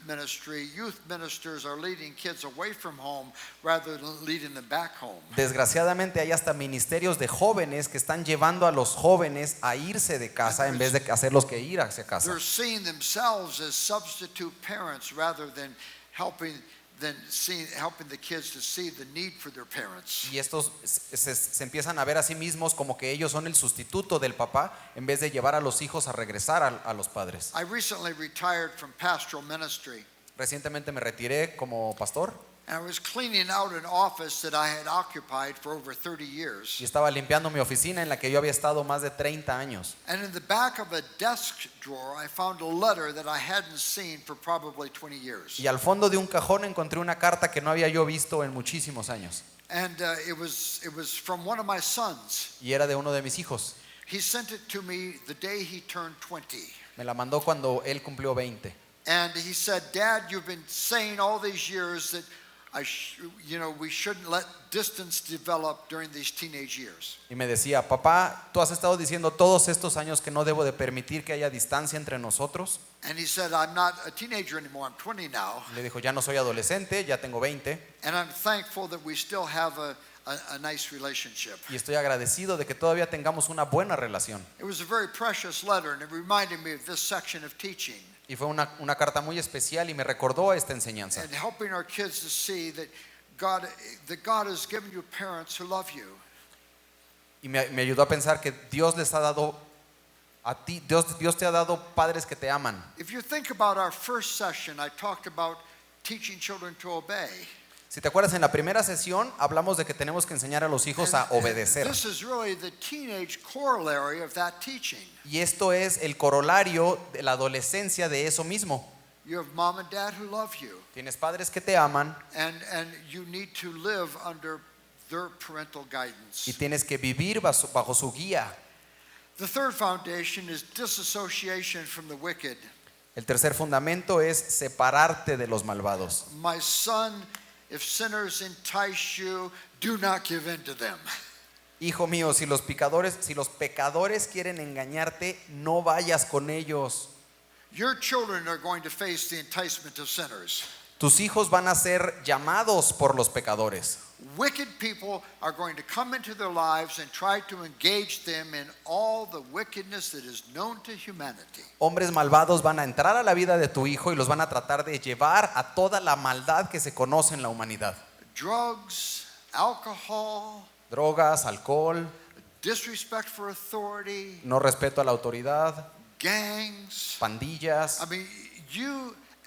A: ministers are leading kids away from home rather than leading them back home.
B: Desgraciadamente hay hasta ministerios de jóvenes que están llevando a los jóvenes a irse de casa en vez de hacerlos que ir hacia casa.
A: They're seeing themselves as substitute parents rather than helping the kids to see the need for their parents.
B: Y estos se empiezan a ver a sí mismos como que ellos son el sustituto del papá en vez de llevar a los hijos a regresar a los padres.
A: I recently retired from pastoral ministry.
B: Recientemente me retiré como pastor
A: And I was cleaning out an office that I had occupied for over 30 years.
B: y estaba limpiando mi oficina en la que yo había estado más de 30 años.
A: And in the back of a desk drawer, I found a letter that I hadn't seen for probably 20 years.
B: Y al fondo de un cajón encontré una carta que no había yo visto en muchísimos años.
A: And it was from one of my sons.
B: Y era de uno de mis hijos.
A: He sent it to me the day he turned 20.
B: Me la mandó cuando él cumplió 20.
A: And he said, Dad, you've been saying all these years that we shouldn't let distance develop during these teenage years.
B: Y me decía, papá, tú has estado diciendo todos estos años que no debo de permitir que haya distancia entre nosotros.
A: And he said, I'm not a teenager anymore, I'm 20 now.
B: Le dijo, ya no soy adolescente, ya tengo 20.
A: And I'm thankful that we still have a nice relationship.
B: Y estoy agradecido de que todavía tengamos una buena relación.
A: It was a very precious letter, and it reminded me of this section of teaching.
B: Y fue una carta muy especial y me recordó esta enseñanza.
A: And helping our kids to see that God has given you parents who love you.
B: Y me ayudó a pensar que Dios les ha dado a ti, Dios te ha dado padres que te aman.
A: If you think about our first session, I talked about teaching children to obey.
B: Si te acuerdas, en la primera sesión hablamos de que tenemos que enseñar a los hijos a obedecer.
A: This is really the teenage corollary of that teaching.
B: Y esto es el corolario de la adolescencia de eso mismo.
A: You have mom and dad who love you,
B: Tienes padres que te aman
A: and you need to live under their parental
B: y
A: guidance.
B: tienes que vivir bajo su guía.
A: The third foundation is disassociation from the wicked.
B: El tercer fundamento es separarte de los malvados.
A: My son, if sinners entice you, do not give in to them.
B: Hijo mío, si los pecadores quieren engañarte, no vayas con ellos.
A: Your children are going to face the enticement of sinners.
B: Tus hijos van a ser llamados por los pecadores.
A: Wicked people are going to come into their lives and try to engage them in all the wickedness that is known to humanity.
B: Hombres malvados van a entrar a la vida de tu hijo y los van a tratar de llevar a toda la maldad que se conoce en la humanidad.
A: Drugs, alcohol,
B: Drogas, alcohol,
A: disrespect for authority,
B: no respeto a la autoridad,
A: gangs.
B: pandillas.
A: I mean,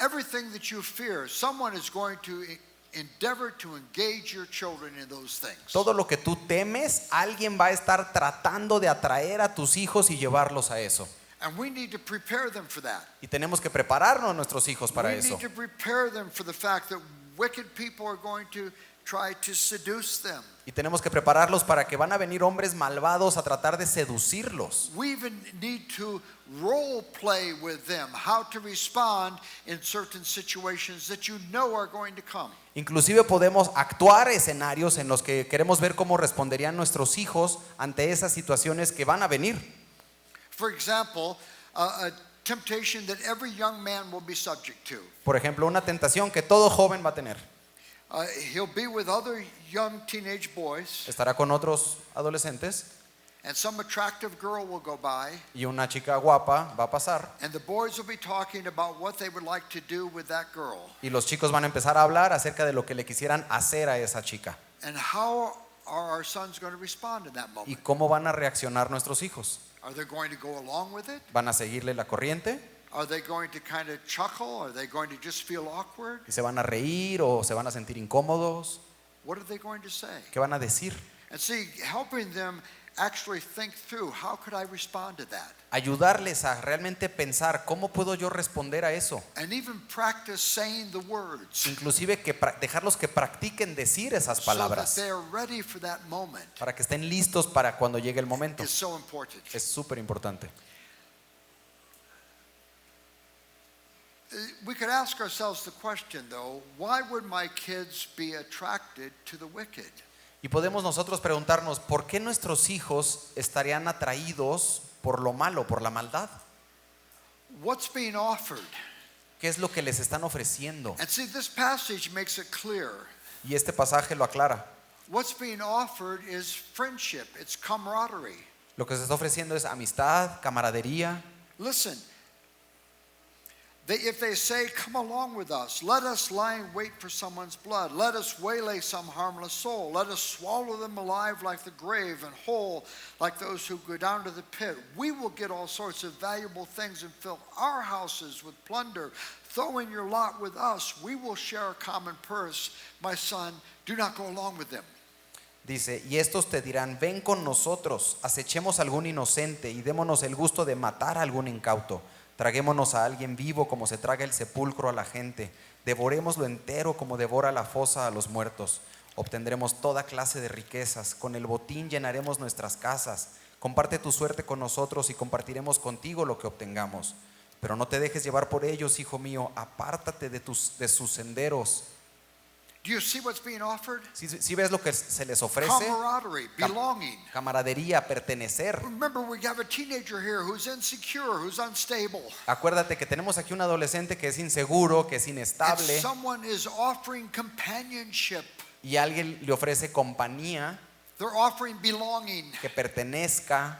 A: everything that you fear, someone is going to endeavor to engage your children in those things.
B: Todo lo que tú temes, alguien va a estar tratando de atraer a tus hijos y llevarlos a eso.
A: And we need to prepare them for that.
B: Y tenemos que prepararnos a nuestros hijos para
A: We
B: eso.
A: need to prepare them for the fact that wicked people are going to try to seduce them.
B: Y tenemos que prepararlos para que van a venir hombres malvados a tratar de seducirlos.
A: We even need to role play with them, how to respond in certain situations that you know are going to come.
B: Inclusive podemos actuar escenarios en los que queremos ver cómo responderían nuestros hijos ante esas situaciones que van a venir.
A: For example, a temptation that every young man will be subject to.
B: Por ejemplo, una tentación que todo joven va a tener.
A: He'll be with other young teenage boys,
B: Estará con otros adolescentes
A: and some attractive girl will go by,
B: y una chica guapa va a pasar.
A: and the boys will be talking about what they would like to do with that girl.
B: Y los chicos van a empezar a hablar acerca de lo que le quisieran hacer a esa chica.
A: And how are our sons going to respond in that
B: ¿Y
A: moment?
B: cómo van a reaccionar nuestros hijos?
A: Are they going to go along with it?
B: ¿Van a seguirle la corriente?
A: Are they going to kind of chuckle? Are they going to just feel awkward?
B: ¿Y se van a reír o se van a sentir incómodos?
A: What are they going to say?
B: ¿Qué van a decir?
A: And see, helping them actually think through, how could I respond to that?
B: Ayudarles a realmente pensar cómo puedo yo responder a eso.
A: And even practice saying the words
B: Inclusive que dejarlos que practiquen decir esas
A: so that
B: palabras
A: they are ready for that moment.
B: para que estén listos para cuando llegue el momento.
A: Is so important.
B: Es súper importante.
A: We could ask ourselves the question, though, why would my kids be attracted to the wicked?
B: Y podemos nosotros preguntarnos, ¿por qué nuestros hijos estarían atraídos por lo malo, por la maldad?
A: What's being offered?
B: ¿Qué es lo que les están ofreciendo?
A: And see, this passage makes it clear.
B: Y este pasaje lo aclara.
A: What's being offered is friendship, it's camaraderie.
B: Lo que se está ofreciendo es amistad, camaradería.
A: Listen, if they say, come along with us, let us lie in wait for someone's blood, let us waylay some harmless soul, let us swallow them alive like the grave and whole like those who go down to the pit. We will get all sorts of valuable things and fill our houses with plunder. Throw in your lot with us. We will share a common purse. My son, do not go along with them.
B: Dice, y estos te dirán, ven con nosotros, acechemos a algún inocente y démonos el gusto de matar a algún incauto. Traguémonos a alguien vivo como se traga el sepulcro a la gente. Devorémoslo entero como devora la fosa a los muertos. Obtendremos toda clase de riquezas. Con el botín llenaremos nuestras casas. Comparte tu suerte con nosotros y compartiremos contigo lo que obtengamos. Pero no te dejes llevar por ellos, hijo mío. Apártate de sus senderos.
A: Do you see what's being offered?
B: ¿Sí ves lo que se les ofrece?
A: Camaraderie, belonging.
B: Camaradería, pertenecer.
A: Remember, we have a teenager here who's insecure, who's unstable.
B: Acuérdate que tenemos aquí un adolescente que es inseguro, que es
A: And
B: inestable,
A: someone is offering companionship.
B: y alguien le ofrece compañía,
A: They're offering belonging.
B: que pertenezca.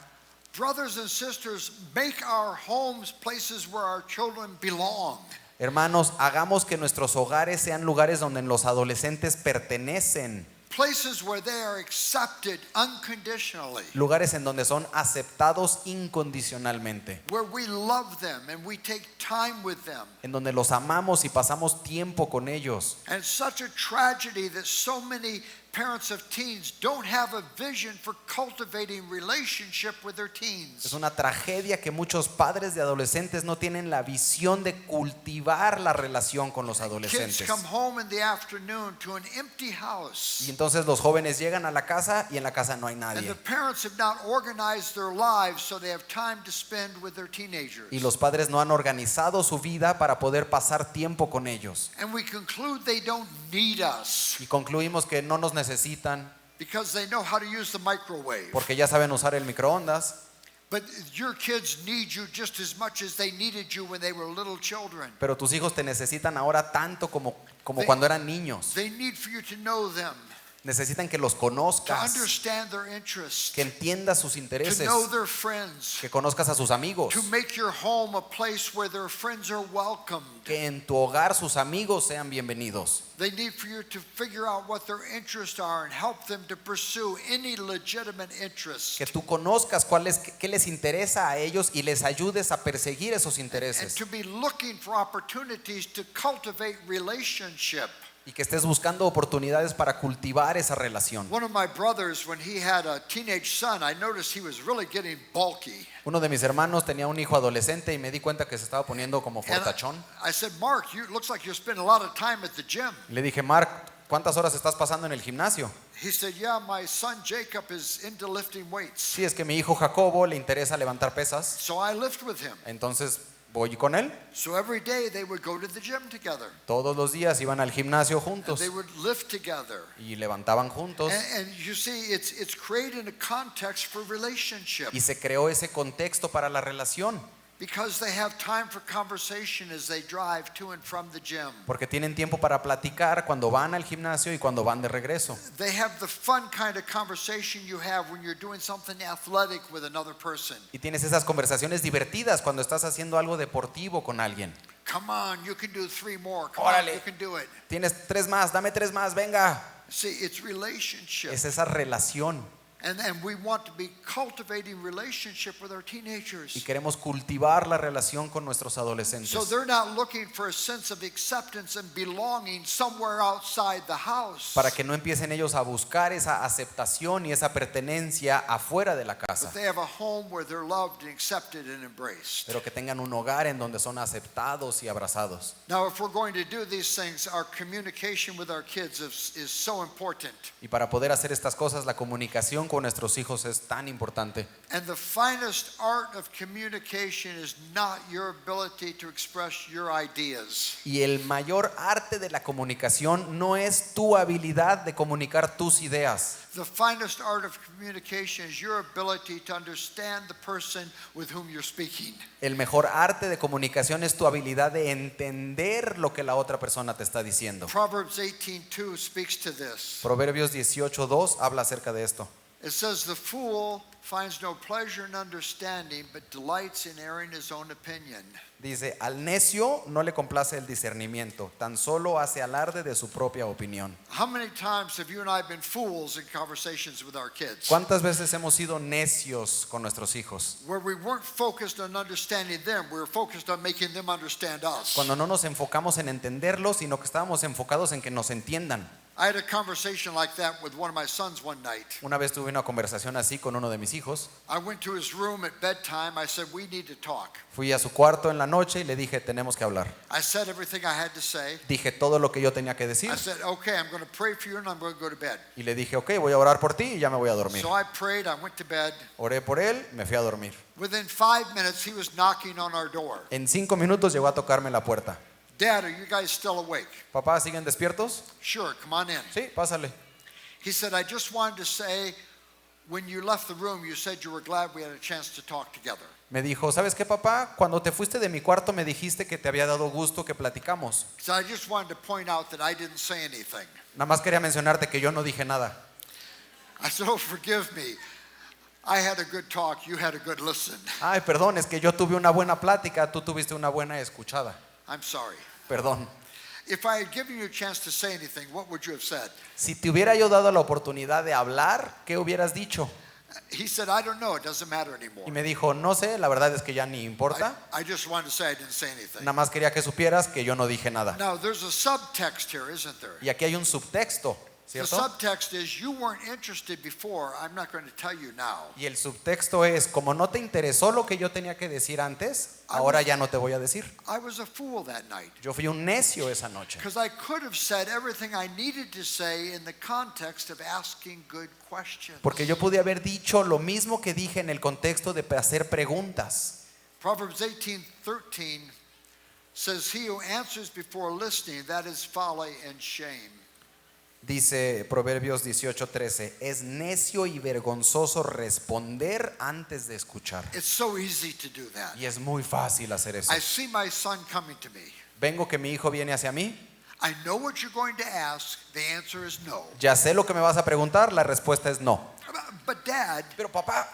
A: Brothers and sisters, make our homes places where our children belong.
B: Hermanos, hagamos que nuestros hogares sean lugares donde los adolescentes pertenecen,
A: Places where they are accepted unconditionally.
B: lugares en donde son aceptados incondicionalmente,
A: Where we love them and we take time with them.
B: en donde los amamos y pasamos tiempo con ellos.
A: And it's such a tragedy that so many parents of teens don't have a vision for cultivating relationship with their
B: Es
A: teens.
B: una tragedia que muchos padres de adolescentes no tienen la visión de cultivar la relación con los
A: Kids
B: adolescentes.
A: come home in the afternoon to an empty house.
B: Y entonces los jóvenes llegan a la casa y en la casa no hay
A: And the
B: nadie.
A: parents have not organized their lives so they have time to spend with their teenagers.
B: Y los padres no han organizado su vida para poder pasar tiempo con ellos.
A: And we conclude they don't need us
B: Y concluimos que no nos necesitan
A: because they know how to use the microwave.
B: porque ya saben usar el microondas.
A: But your kids need you just as much as they needed you when they were little children.
B: Pero tus hijos te necesitan ahora tanto como cuando eran niños.
A: They need for you to know them,
B: Necesitan que los
A: to
B: conozcas,
A: understand their interests,
B: que entiendas sus
A: to
B: intereses,
A: know their friends,
B: que conozcas a sus amigos,
A: to make your home a place where their friends are welcomed.
B: que en tu hogar sus amigos sean bienvenidos.
A: They need for you to figure out what their interests are and help them to pursue any legitimate interest.
B: Que tú conozcas qué les interesa a ellos y les ayudes a perseguir esos
A: And
B: intereses.
A: to be looking for opportunities to cultivate relationship.
B: Y que estés buscando oportunidades para cultivar esa relación.
A: One of my brothers, when he had a teenage son, I noticed he was really getting bulky.
B: Uno de mis hermanos tenía un hijo adolescente y me di cuenta que se estaba poniendo como
A: And
B: fortachón.
A: I said, Mark, you looks like you're spending a lot of time at the gym.
B: Le dije, Mark, ¿cuántas horas estás pasando en el gimnasio?
A: He said, yeah, my son Jacob is into lifting weights.
B: Sí, es que mi hijo Jacobo le interesa levantar pesas,
A: So I lift with him.
B: entonces voy con él.
A: So every day they would go to the gym together.
B: Todos los días iban al gimnasio
A: And
B: juntos
A: they would lift together.
B: y levantaban juntos.
A: And you see, it's creating a context for relationship
B: Y se creó ese contexto para la relación,
A: because they have time for conversation as they drive to and from the gym.
B: porque tienen tiempo para platicar cuando van al gimnasio y cuando van de regreso.
A: They have the fun kind of conversation you have when you're doing something athletic with another person.
B: Y tienes esas conversaciones divertidas cuando estás haciendo algo deportivo con alguien.
A: Come on, you can do 3 more. Come
B: Órale.
A: on, you can do it.
B: Tienes 3 más, dame 3 más, venga.
A: See, it's relationship.
B: Es esa relación.
A: And we want to be cultivating relationship with our
B: Y
A: teenagers.
B: queremos cultivar la relación con nuestros adolescentes.
A: So they're not looking for a sense of acceptance and belonging somewhere outside the house.
B: Para que no empiecen ellos a buscar esa aceptación y esa pertenencia afuera de la
A: But
B: casa,
A: they have a home where they're loved and accepted and embraced.
B: pero que tengan un hogar en donde son aceptados y abrazados.
A: Now, if we're going to do these things, our communication with our kids is so important.
B: Y para poder hacer estas cosas, la comunicación con nuestros hijos es tan importante.
A: And the finest art of communication is not your ability to express your ideas.
B: Y el mayor arte de la comunicación no es tu habilidad de comunicar tus ideas.
A: The finest art of communication is your ability to understand the person with whom you're speaking.
B: El mejor arte de comunicación es tu habilidad de entender lo que la otra persona te está diciendo.
A: Proverbs 18:2 speaks to this.
B: Proverbios 18:2 habla acerca de esto.
A: It says, "The fool finds no pleasure in understanding, but delights in airing his own opinion."
B: Dice, al necio no le complace el discernimiento, tan solo hace alarde de su propia opinión.
A: How many times have you and I been fools in conversations with our kids?
B: ¿Cuántas veces hemos sido necios con nuestros hijos?
A: Where we weren't focused on understanding them, we were focused on making them understand us.
B: Cuando no nos enfocamos en entenderlos, sino que estábamos enfocados en que nos entiendan.
A: I had a conversation like that with one of my sons one night.
B: Una vez tuve una conversación así con uno de mis hijos.
A: I went to his room at bedtime. I said, "We need to talk."
B: Fui a su cuarto en la noche y le dije, tenemos que hablar.
A: I said everything I had to say.
B: Dije todo lo que yo tenía que decir
A: I said, "Okay, I'm going to pray for you and I'm going to go to bed."
B: y le dije, ok, voy a orar por ti y ya me voy a dormir.
A: So I prayed, I went to bed.
B: Oré por él, me fui a dormir.
A: Within 5 minutes, he was knocking on our door.
B: En 5 minutos llegó a tocarme la puerta.
A: "Dad, are you guys still awake?"
B: Papá, ¿siguen despiertos?
A: "Sure, come on in."
B: Sí, pásale.
A: He said, "I just wanted to say, when you left the room, you said you were glad we had a chance to talk together."
B: Me dijo, ¿sabes qué, papá? Cuando te fuiste de mi cuarto me dijiste que te había dado gusto que platicamos.
A: So I just wanted to point out that I didn't say anything.
B: Nada más quería mencionarte que yo no dije nada.
A: I said, "Oh, forgive me. I had a good talk. You had a good listen.
B: Ay, perdón, es que yo tuve una buena plática, tú tuviste una buena escuchada.
A: I'm sorry."
B: Perdón.
A: If I had given you a chance to say anything, what would you have said?
B: Si te hubiera yo dado la oportunidad de hablar, ¿qué hubieras dicho?
A: He said, "I don't know. It doesn't matter anymore."
B: Y me dijo, no sé, la verdad es que ya ni importa.
A: I just wanted to say I didn't say anything.
B: Nada más quería que supieras que yo no dije nada.
A: Now, there's a subtext here, isn't there?
B: Y aquí hay un subtexto,
A: The
B: ¿cierto?
A: subtext is, you weren't interested before. I'm not going to tell you now.
B: Y el subtexto es, como no te interesó lo que yo tenía que decir antes, ahora ya no te voy a decir.
A: I was a fool that night
B: Yo fui un necio esa noche.
A: because I could have said everything I needed to say in the context of asking good questions.
B: Porque yo pude haber dicho lo mismo que dije en el contexto de hacer preguntas.
A: Proverbs 18:13 says, "He who answers before listening, that is folly and shame."
B: Dice Proverbios 18:13, es necio y vergonzoso responder antes de escuchar.
A: It's so easy to do that.
B: Y es muy fácil hacer eso.
A: I see my son coming to me.
B: Vengo que mi hijo viene hacia mí.
A: I know what you're going to ask. The answer is no.
B: Ya sé lo que me vas a preguntar, la respuesta es no.
A: But Dad,
B: Pero papá,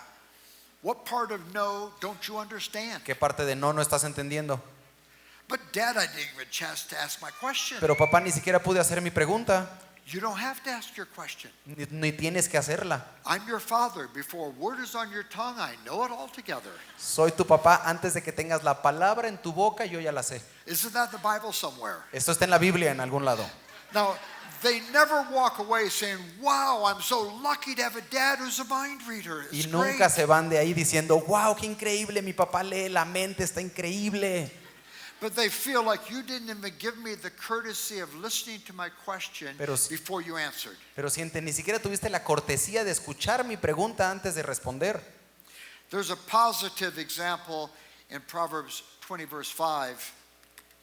A: what part of no don't you understand?
B: ¿qué parte de no estás entendiendo?
A: But Dad, I didn't even chance to ask my question.
B: Pero papá, ni siquiera pude hacer mi pregunta.
A: You don't have to ask your question.
B: Ni tienes que hacerla.
A: I'm your father. Before a word is on your tongue, I know it all together.
B: Soy tu papá, antes de que tengas la palabra en tu boca, yo ya la sé.
A: Isn't that the Bible somewhere?
B: Esto está en la Biblia en algún lado.
A: Now, they never walk away saying, wow, I'm so lucky to have a dad who's a mind reader.
B: Y
A: It's
B: nunca
A: great.
B: se van de ahí diciendo, wow, qué increíble, mi papá lee la mente, está increíble.
A: But they feel like you didn't even give me the courtesy of listening to my question
B: Pero si-
A: before you answered.
B: Pero siente, ni siquiera tuviste la cortesía de escuchar mi pregunta antes de responder.
A: There's a positive example in Proverbs 20, verse 5.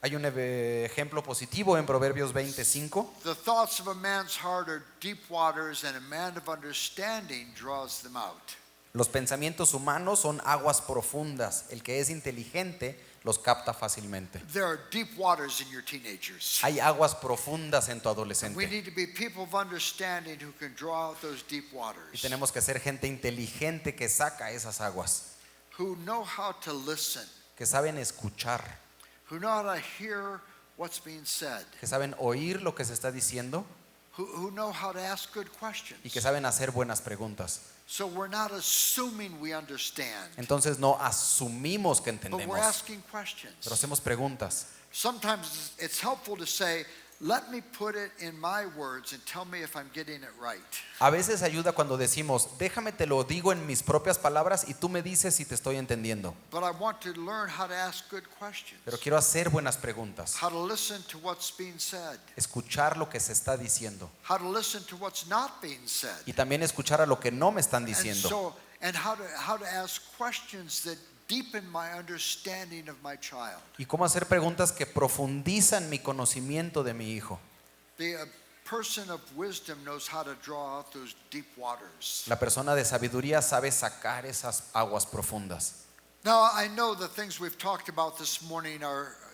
B: Hay un ejemplo positivo en Proverbios 25.
A: The thoughts of a man's heart are deep waters, and a man of understanding draws them out.
B: Los pensamientos humanos son aguas profundas. El que es inteligente los capta fácilmente.
A: There are deep waters in your teenagers.
B: Hay aguas profundas en tu
A: We
B: adolescente.
A: need to be people of understanding who can draw out those deep
B: Y
A: waters,
B: tenemos que ser gente inteligente que saca esas aguas,
A: who know how to listen,
B: que saben escuchar,
A: who know how to hear what's being said,
B: que saben oír lo que se está diciendo
A: who know how to ask good questions.
B: y que saben hacer buenas preguntas.
A: So we're not assuming we understand,
B: Entonces no asumimos que
A: but
B: entendemos,
A: we're asking questions.
B: pero hacemos preguntas.
A: Sometimes it's helpful to say, let me put it in my words and tell me if I'm getting it right.
B: A veces ayuda cuando decimos, déjame te lo digo en mis propias palabras y tú me dices si te estoy entendiendo.
A: But I want to learn how to ask good questions,
B: Pero quiero hacer buenas preguntas,
A: how to listen to what's being said,
B: escuchar lo que se está diciendo
A: how to listen to what's not being said.
B: y también escuchar a lo que no me están
A: And
B: diciendo.
A: so, and how to ask questions that deepen my understanding of my child.
B: Y cómo hacer preguntas que profundizan mi conocimiento de mi hijo.
A: The person of wisdom knows how to draw out those deep waters.
B: La persona de sabiduría sabe sacar esas aguas profundas.
A: Now, I know the things we've talked about this morning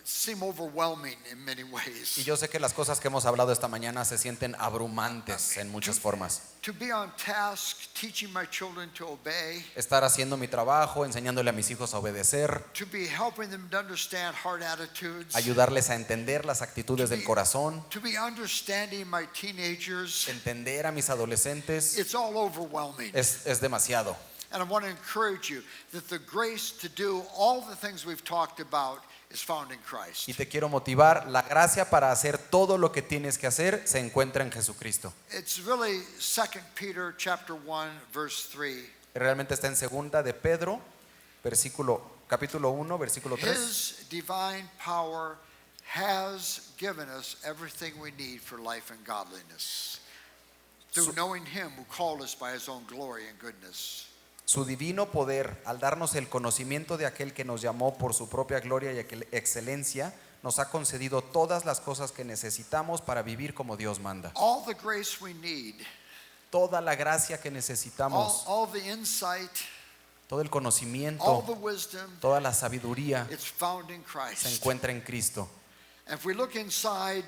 A: seem overwhelming in many
B: Y
A: ways.
B: yo sé que las cosas que hemos hablado esta mañana se sienten abrumantes en muchas formas.
A: To be on task, teaching my children to obey,
B: Estar haciendo mi trabajo, enseñándole a mis hijos a obedecer,
A: to be helping them to understand hard attitudes,
B: ayudarles a entender las actitudes del corazón,
A: to be understanding my teenagers.
B: entender a mis adolescentes,
A: It's all overwhelming.
B: es demasiado.
A: And I want to encourage you that the grace to do all the things we've talked about is found in Christ.
B: Y te quiero motivar, la gracia para hacer todo lo que tienes que hacer se encuentra en Jesucristo.
A: It's really 2 Peter chapter 1 verse 3.
B: Realmente está en segunda de Pedro, capítulo 1, versículo 3.
A: His divine power has given us everything we need for life and godliness through knowing him who called us by his own glory and goodness.
B: Su divino poder, al darnos el conocimiento de aquel que nos llamó por su propia gloria y excelencia, nos ha concedido todas las cosas que necesitamos para vivir como Dios manda.
A: All the grace we need,
B: Toda la gracia que necesitamos,
A: all the insight,
B: todo el
A: all
B: conocimiento,
A: the wisdom,
B: toda la sabiduría
A: it's found in
B: se
A: Christ.
B: encuentra en Cristo.
A: And if we look inside,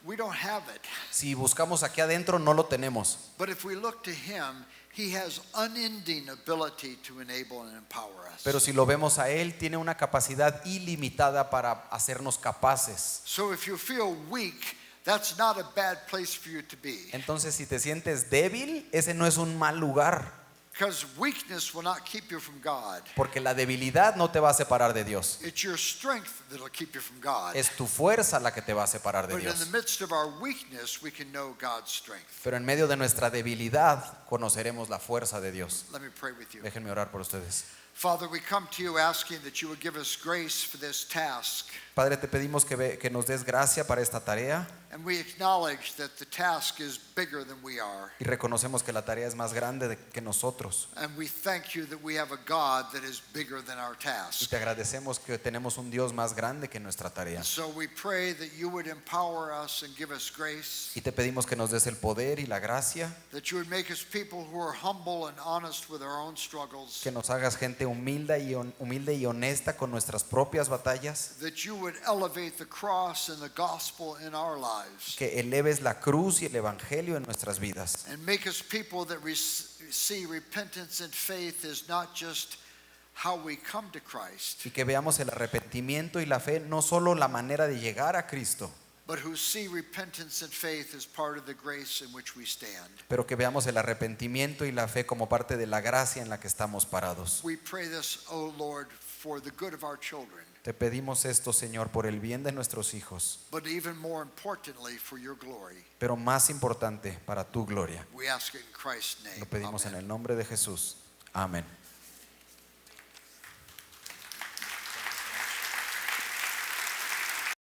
A: we don't have it.
B: Si buscamos aquí adentro, no lo tenemos.
A: But if we look to him, he has unending ability to enable and empower us.
B: Pero si lo vemos a Él, tiene una capacidad ilimitada para hacernos capaces.
A: So if you feel weak, that's not a bad place for you to be.
B: Entonces, si te sientes débil, ese no es un mal lugar,
A: Because weakness will not keep you from God.
B: porque la debilidad no te va a separar de Dios.
A: It's your strength that'll keep you from God.
B: Es tu fuerza la que te va a separar de
A: But in the
B: Dios.
A: midst of our weakness, we can know God's strength.
B: Pero en medio de nuestra debilidad conoceremos la fuerza de Dios.
A: Let me pray with you.
B: Déjenme orar por ustedes.
A: Father, we come to you asking that you would give us grace for this task.
B: Padre, te pedimos que nos des gracia para esta tarea
A: And we acknowledge that the task is bigger than we are.
B: y reconocemos que la tarea es más grande que nosotros.
A: And we thank you that we have a God that is bigger than our
B: Y
A: task.
B: te agradecemos que tenemos un Dios más grande que nuestra tarea.
A: And so we pray that you would empower us and give us grace,
B: Y te pedimos que nos des el poder y la gracia,
A: that you would make us people who are humble and honest with our own struggles,
B: que nos hagas gente humilde y honesta con nuestras propias batallas,
A: that you would elevate the cross and the gospel in our lives,
B: que eleves la cruz y el evangelio en nuestras vidas.
A: and make us people that see repentance and faith as not just how we come to Christ,
B: Y que veamos el arrepentimiento y la fe no solo la manera de llegar a Cristo,
A: but who see repentance and faith as part of the grace in which we stand.
B: pero que veamos el arrepentimiento y la fe como parte de la gracia en la que estamos parados.
A: We pray this, O Lord, for the good of our children,
B: Te pedimos esto, Señor, por el bien de nuestros hijos,
A: but even more importantly for your glory.
B: pero más importante, para tu gloria.
A: We ask it in Christ's name.
B: Lo pedimos en
A: Amen.
B: el nombre de Jesús. Amén.